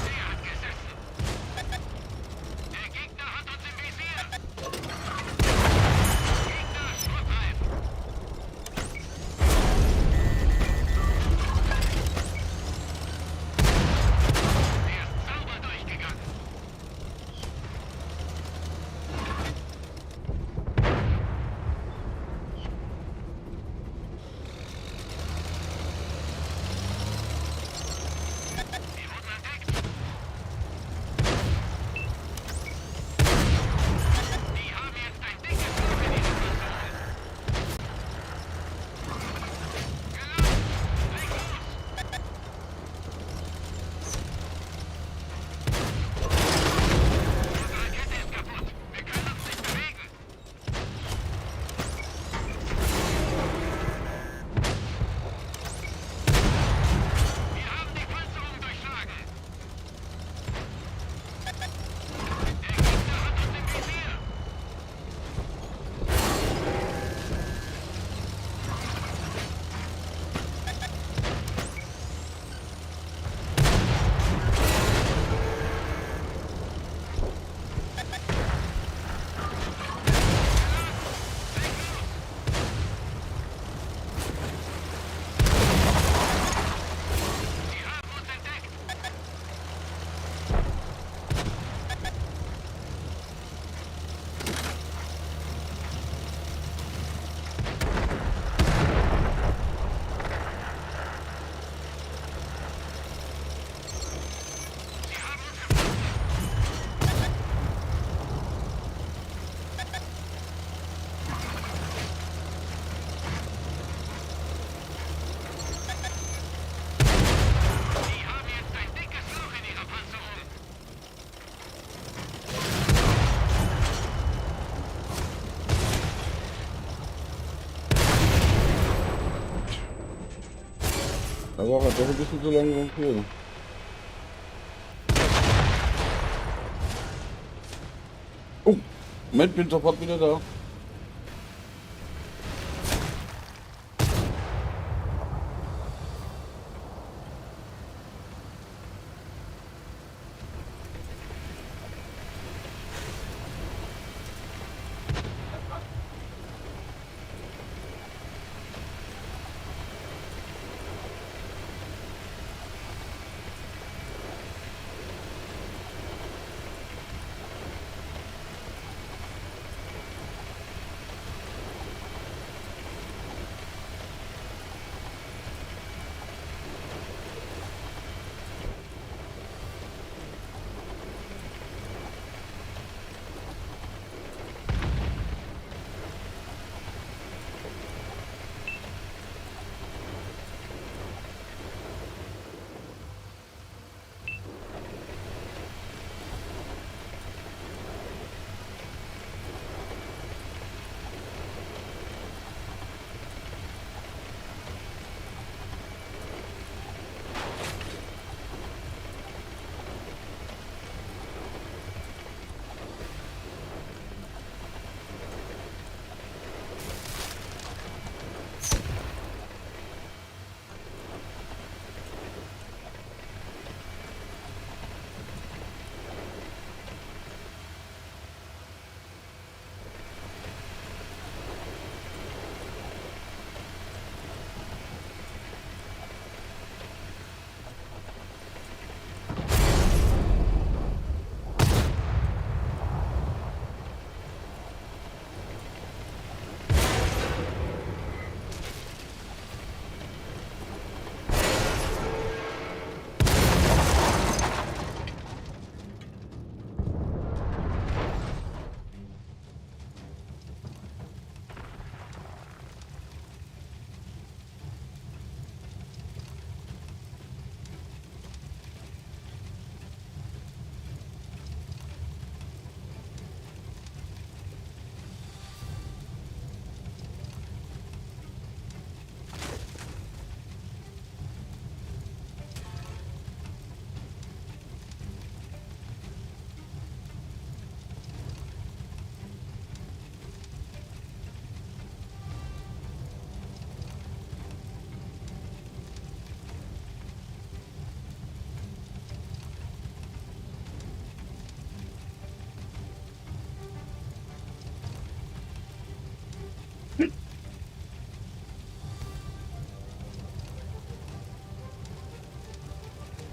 Speaker 1: Der hat gesessen. Der Gegner hat uns im Visier. Gegner schlussreif. Der ist sauber durchgegangen. Sie wurden entdeckt. Die haben jetzt ein dickes Loch in ihrer Person. Gelaufen. Leg los. Unsere Kette ist kaputt. Wir können uns nicht bewegen. Wir haben die Panzerung durchschlagen. Der Gegner hat uns im Visier. Sie haben uns entdeckt. Sie haben uns gefunden. Sie haben jetzt ein dickes Loch in ihrer Panzerung.
Speaker 2: Da war er doch ein bisschen zu langsam für. Oh, Moment, bin sofort wieder da.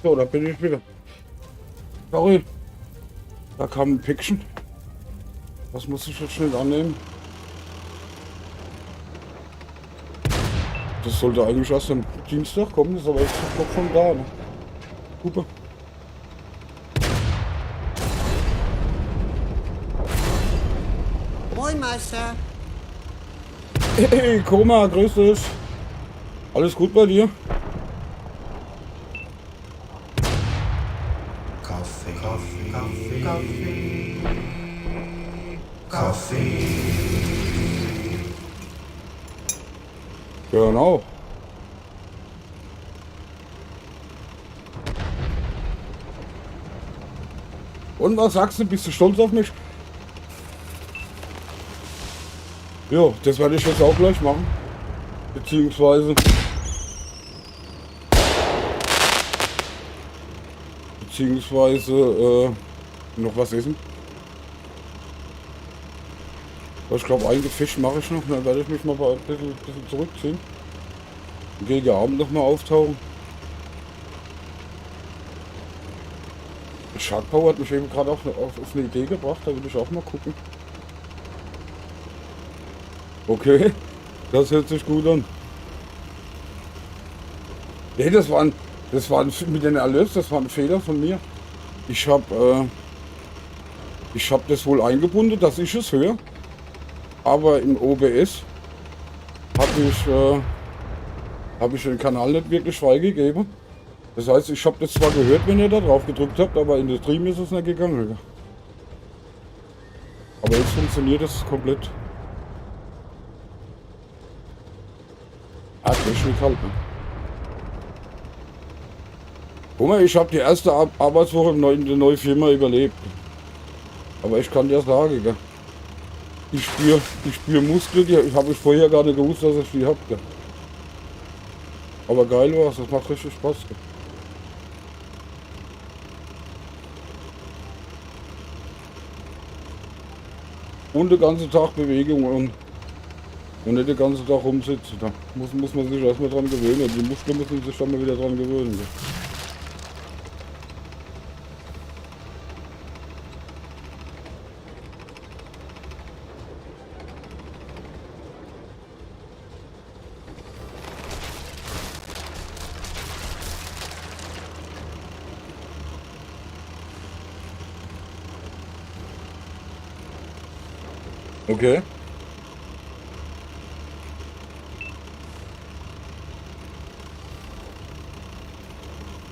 Speaker 2: So, da bin ich wieder. Sorry. Da kam ein Päckchen. Das muss ich jetzt schnell annehmen. Das sollte eigentlich erst am Dienstag kommen, ist aber jetzt doch schon da. Ne? Super.
Speaker 4: Moin, Meister.
Speaker 2: Hey, Koma, grüß dich. Alles gut bei dir?
Speaker 5: Kaffee, Kaffee, Kaffee, Kaffee, Kaffee.
Speaker 2: Genau. Und was sagst du? Bist du stolz auf mich? Jo, das werde ich jetzt auch gleich machen. Beziehungsweise noch was essen. Aber ich glaube, ein Fisch mache ich noch, dann werde ich mich mal ein bisschen zurückziehen. Und gegen Abend noch mal auftauchen. Shark Power hat mich eben gerade auf eine Idee gebracht, da will ich auch mal gucken. Okay, das hört sich gut an. Nee, das war mit den Alerts, das war ein Fehler von mir. Ich habe das wohl eingebunden, dass ich es höre. Aber im OBS habe ich den Kanal nicht wirklich freigegeben. Das heißt, ich habe das zwar gehört, wenn ihr da drauf gedrückt habt, aber in den Stream ist es nicht gegangen. Aber jetzt funktioniert das komplett. Technik halt. Ne? Guck mal, ich habe die erste Arbeitswoche in der neuen Firma überlebt. Aber ich kann dir sagen, gell? Ich spür Muskeln, die habe ich vorher gar nicht gewusst, dass ich die habe. Gell? Aber geil war's, das macht richtig Spaß. Gell? Und den ganzen Tag Bewegung und nicht den ganzen Tag rumsitzen. Da muss man sich erstmal dran gewöhnen. Die Muskeln müssen sich dann mal wieder dran gewöhnen. Gell? Okay.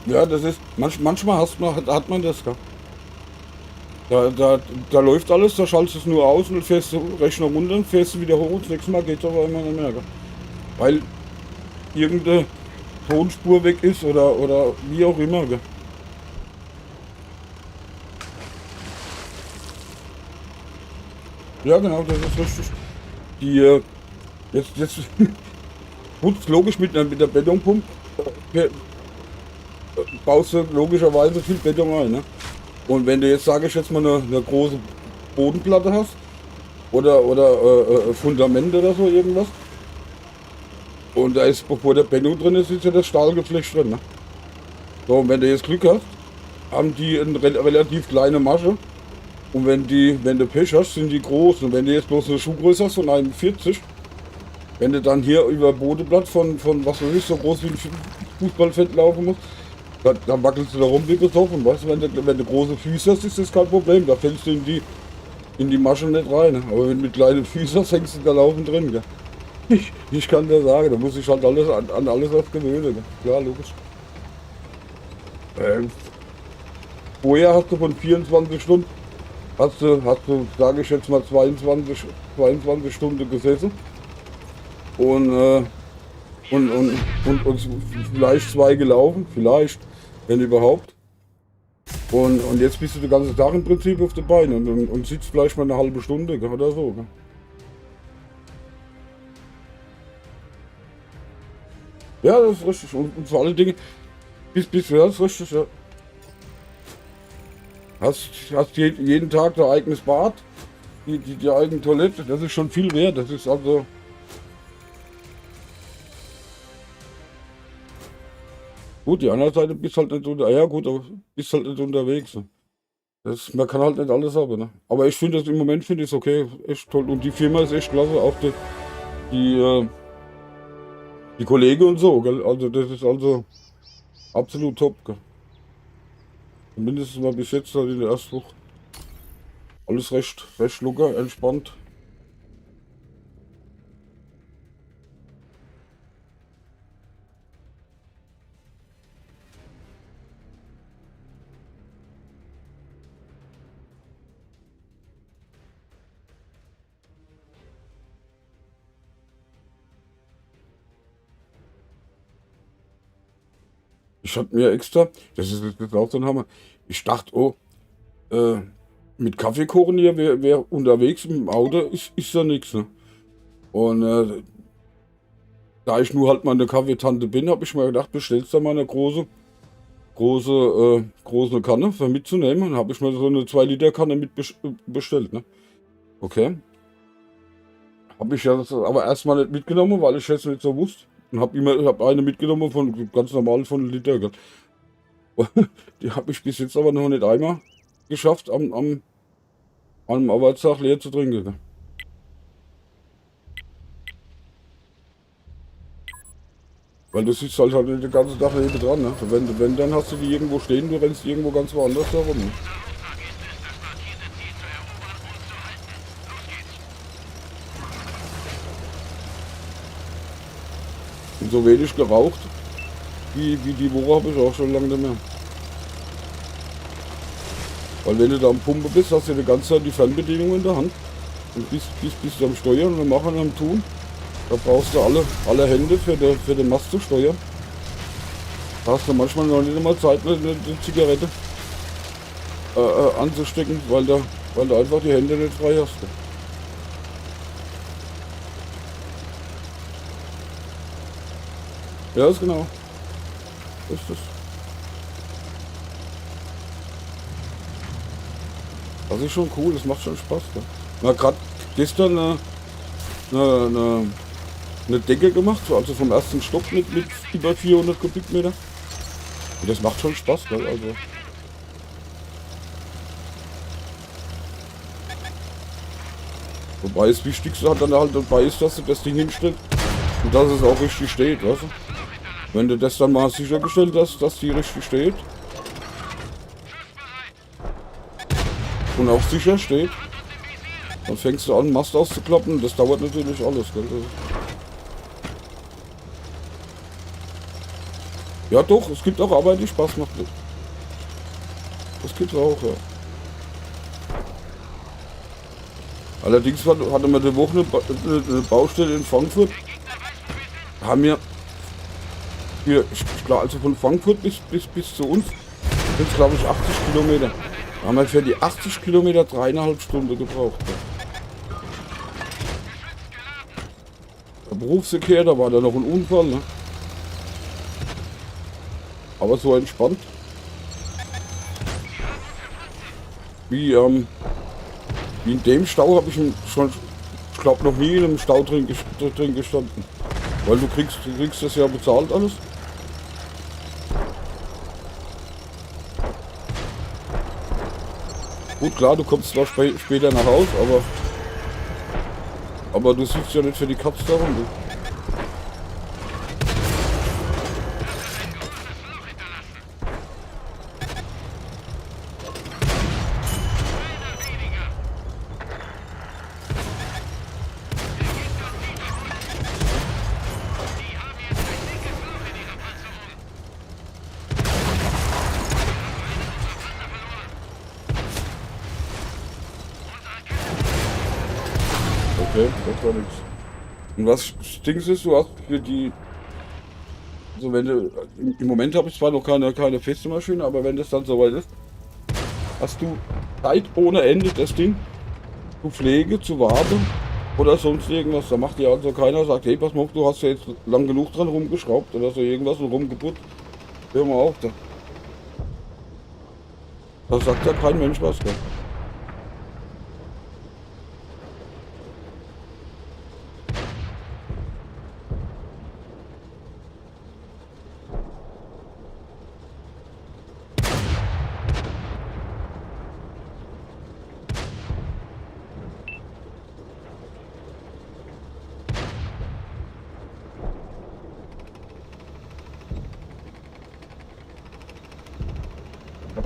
Speaker 2: Ja, das ist, manchmal hat man das, gell? Da läuft alles, da schaltest du es nur aus und fährst du Rechner runter und fährst du wieder hoch und das nächste Mal geht es aber immer nicht mehr, gell? Weil irgendeine Tonspur weg ist oder wie auch immer, gell? Ja genau, das ist richtig. Die jetzt putzt logisch mit der Betonpumpe, baust du logischerweise viel Beton ein. Ne? Und wenn du jetzt, sage ich jetzt mal, eine große Bodenplatte hast oder Fundament oder so irgendwas, und da ist, bevor der Beton drin ist, ist ja das Stahlgeflecht drin. Ne? So, und wenn du jetzt Glück hast, haben die eine relativ kleine Masche. Und wenn du Pech hast, sind die groß. Und wenn du jetzt bloß eine Schuhgröße hast von 41, wenn du dann hier über Bodenblatt von was weiß ich, so groß wie ein Fußballfeld laufen musst, dann wackelst du da rum wie besoffen. Weißt du, wenn du große Füße hast, ist das kein Problem. Da fällst du in die Masche nicht rein. Aber wenn du mit kleinen Füßen hast, hängst du da laufend drin. Gell? Ich kann dir sagen, da muss ich halt an alles was gewöhnen. Gell? Klar, logisch. Vorher hast du von 24 Stunden hast du, sage ich jetzt mal, 22 Stunden gesessen und vielleicht 2 gelaufen, vielleicht, wenn überhaupt. Und jetzt bist du den ganzen Tag im Prinzip auf den Beinen und sitzt vielleicht mal eine halbe Stunde oder so. Ne? Ja, das ist richtig. Und vor allen Dingen, bis ja, das ist richtig, ja. Hast jeden Tag dein eigenes Bad, die eigene Toilette, das ist schon viel wert. Das ist also. Gut, die andere Seite bist halt nicht ja gut, aber bist halt nicht unterwegs. Ne? Man kann halt nicht alles haben, ne? Aber ich finde das im Moment finde ich es okay, echt toll. Und die Firma ist echt klasse, auch die Kollegen und so, gell? Also das ist also absolut top, gell? Mindestens mal bis jetzt halt in der ersten Woche. Alles recht locker, entspannt. Ich hatte mir extra, das ist auch so ein Hammer. Ich dachte, oh, äh, mit Kaffeekochen hier, wer unterwegs mit dem Auto ist ja nichts. Ne? Und da ich nur halt mal eine Kaffeetante bin, habe ich mir gedacht, bestellst du mal eine große Kanne für mitzunehmen. Und habe ich mir so eine 2 Liter Kanne bestellt. Ne? Okay. Habe ich ja das aber erstmal nicht mitgenommen, weil ich es nicht so wusste. Und hab eine mitgenommen von ganz normal von Liter. Gell? Die habe ich bis jetzt aber noch nicht einmal geschafft, am Arbeitstag leer zu trinken. Gell? Weil du sitzt halt nicht den ganzen Tag neben dran. Ne? Wenn, dann hast du die irgendwo stehen, du rennst irgendwo ganz woanders herum. Ne? Und so wenig geraucht wie die Woche habe ich auch schon lange nicht mehr. Weil wenn du da am Pumpe bist, hast du die ganze Zeit die Fernbedienung in der Hand und bist am Steuern und Machen und am Tun. Da brauchst du alle Hände für den Mast zu steuern. Da hast du manchmal noch nicht einmal Zeit, eine Zigarette anzustecken, weil du einfach die Hände nicht frei hast. Ja, ist genau. Ist das. Das ist schon cool, das macht schon Spaß. Ja. Na, gerade gestern eine Decke gemacht, also vom ersten Stock mit über 400 Kubikmeter. Und das macht schon Spaß, gell? Also. Wobei das Wichtigste halt dann halt dabei ist, dass du das Ding hinstellst und dass es auch richtig steht, weißt du? Wenn du das dann mal sichergestellt hast, dass die richtig steht und auch sicher steht, dann fängst du an, Mast auszuklappen. Das dauert natürlich alles, gell? Ja doch, es gibt auch Arbeit, die Spaß macht. Das gibt's auch, ja. Allerdings hatte man die Woche eine Baustelle in Frankfurt. Haben wir hier, klar, also von Frankfurt bis zu uns sind es glaube ich 80 Kilometer. Da haben wir für die 80 Kilometer 3,5 Stunden gebraucht. Ja. Der Berufsverkehr, da war da noch ein Unfall. Ne? Aber so entspannt. Wie in dem Stau habe ich schon, ich glaube, noch nie in einem Stau drin gestanden. Weil du kriegst das ja bezahlt alles. Gut, klar, du kommst zwar später nach Hause, aber du sitzt ja nicht für die Katze da rum. Okay, das war nichts. Und was Dings ist, du hast für die, also wenn du, im Moment habe ich zwar noch keine feste Maschine, aber wenn das dann soweit ist, hast du Zeit ohne Ende das Ding zu pflegen, zu warten oder sonst irgendwas. Da macht ja also keiner, sagt, hey, pass mal auf, du hast ja jetzt lang genug dran rumgeschraubt oder so irgendwas und rumgeputzt. Hör mal auf, da sagt ja kein Mensch was, gell?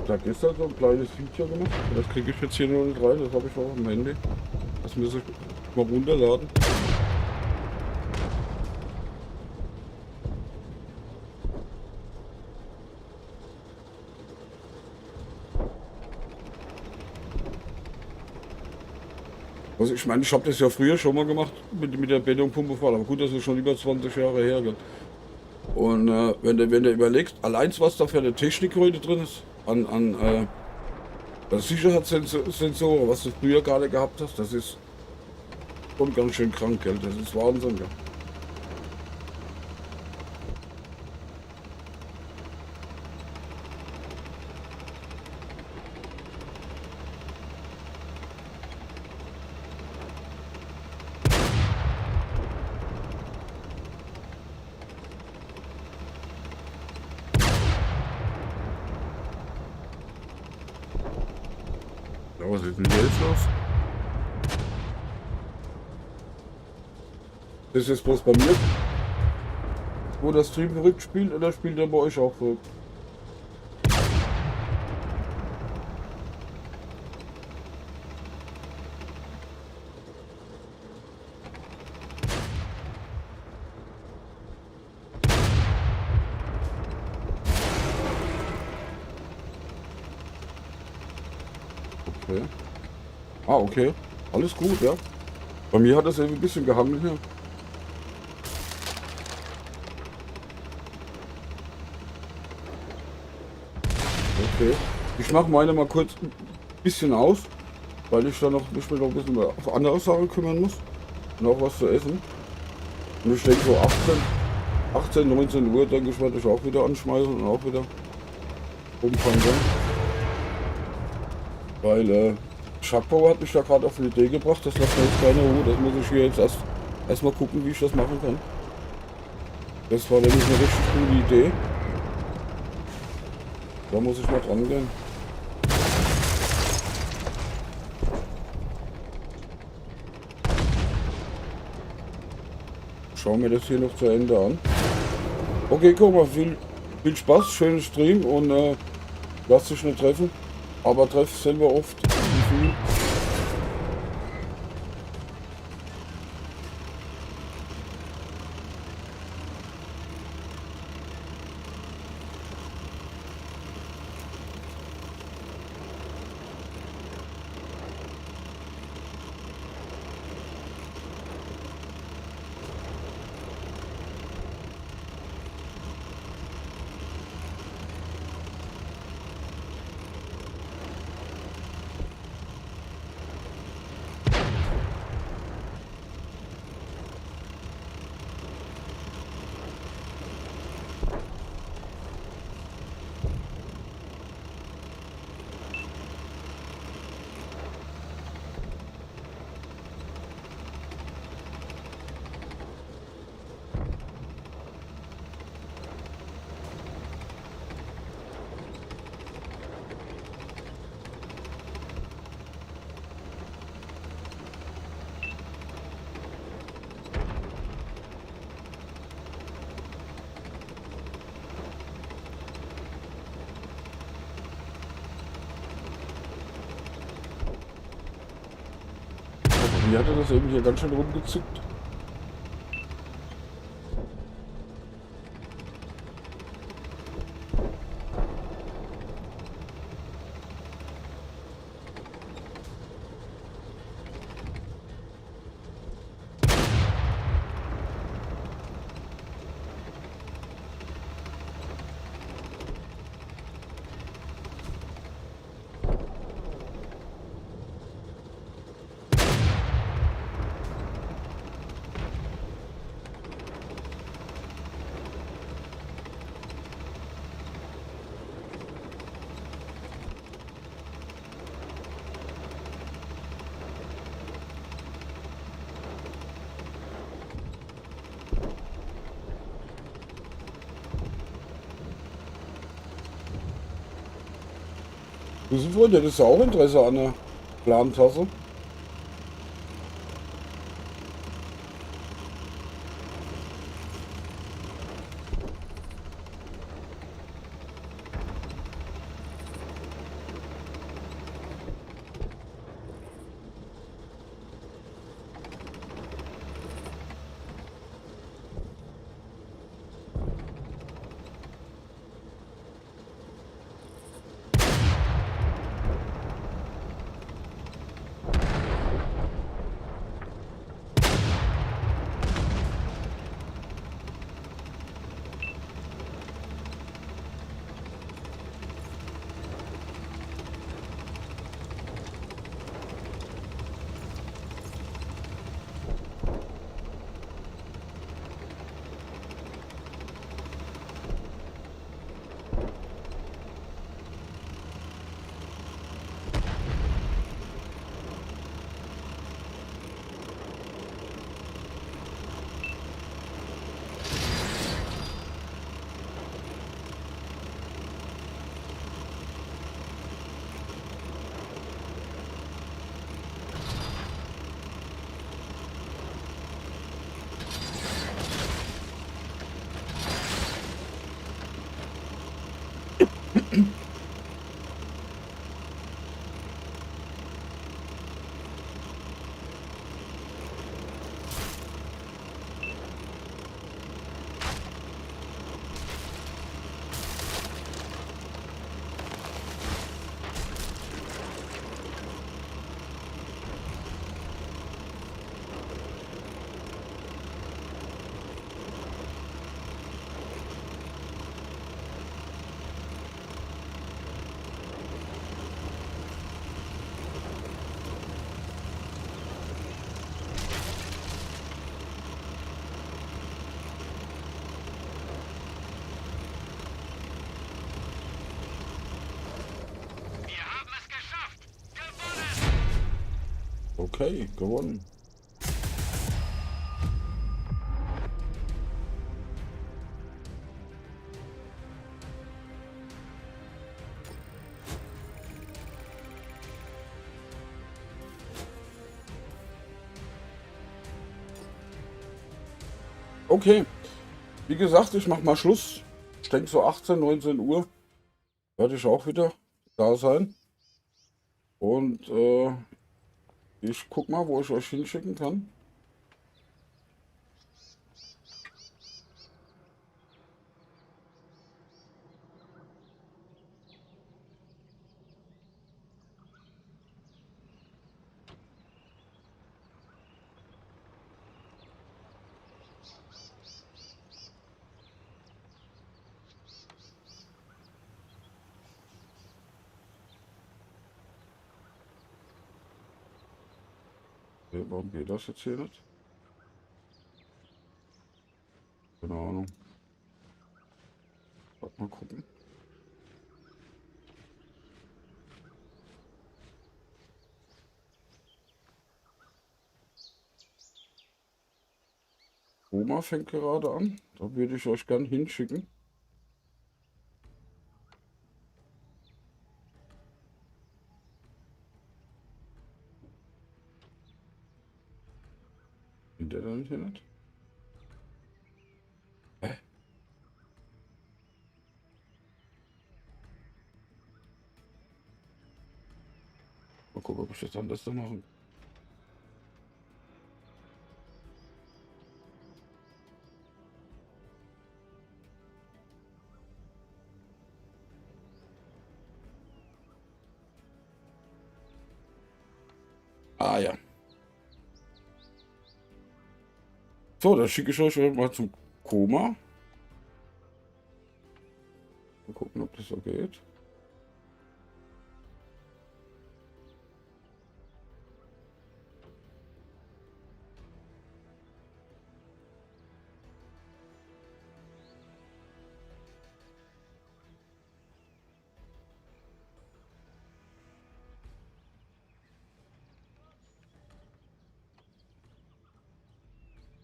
Speaker 2: da gestern so ein kleines Feature gemacht. Das kriege ich jetzt hier nur nicht rein, das habe ich auch am Handy. Das muss ich mal runterladen. Also ich meine, ich habe das ja früher schon mal gemacht mit der Betonpumpe voll, aber gut, das ist schon über 20 Jahre her. Gell? Und wenn du überlegst, allein was da für eine Technik heute drin ist, an Sicherheitssensoren, was du früher gar nicht gehabt hast, das ist schon ganz schön krank, gell? Das ist Wahnsinn. Gell? Ja, was ist denn hier jetzt los? Das ist jetzt bloß bei mir, wo das Stream verrückt spielt, oder spielt er bei euch auch verrückt? Okay. Ah, okay. Alles gut, ja. Bei mir hat das eben ein bisschen gehangen hier. Okay. Ich mache meine mal kurz ein bisschen aus, weil ich dann noch mich noch ein bisschen auf andere Sachen kümmern muss. Und auch was zu essen. Und ich denke so 18, 19 Uhr, denke ich, werde ich auch wieder anschmeißen und auch wieder umfangen. Weil Schackbauer hat mich da gerade auf die Idee gebracht, das lässt mir jetzt keine Ruhe. Das muss ich hier jetzt erstmal gucken, wie ich das machen kann. Das war nämlich eine richtig gute Idee. Da muss ich mal dran gehen. Schauen wir das hier noch zu Ende an. Okay, guck mal, viel Spaß, schönen Stream und lass dich nicht treffen. Aber treff selber oft. Wie viel? Mir hatte das eben hier ganz schön rumgezickt. Wissen Freunde, das ist ja auch Interesse an der Plantasse. Okay, gewonnen. Okay, wie gesagt, ich mach mal Schluss. Ich denke so 18, 19 Uhr werde ich auch wieder da sein. Und ich guck mal, wo ich euch hinschicken kann. Okay, warum geht das jetzt hier nicht? Keine Ahnung. Warte mal gucken. Oma fängt gerade an. Da würde ich euch gern hinschicken. In der dann hier nicht? Hä? Mal gucken, ob ich das anders da machen. Ah ja. So, dann schicke ich euch mal zum Koma. Mal gucken, ob das so geht.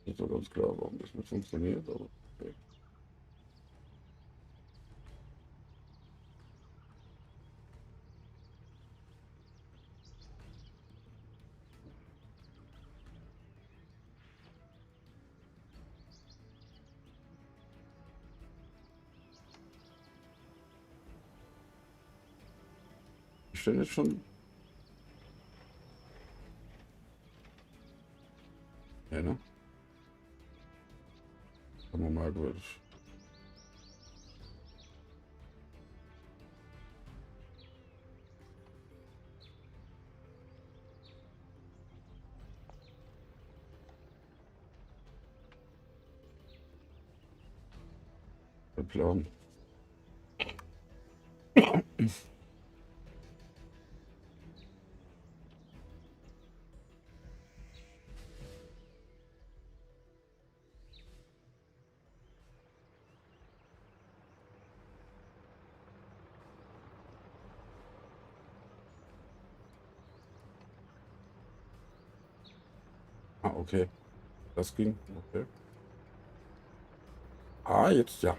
Speaker 2: Nicht so ganz klar, warum das nicht funktioniert, aber okay. Ich stelle jetzt schon. Ja, ne? Aber merkwürdig. Der Plan. Ah, okay. Das ging. Okay. Ah, jetzt ja.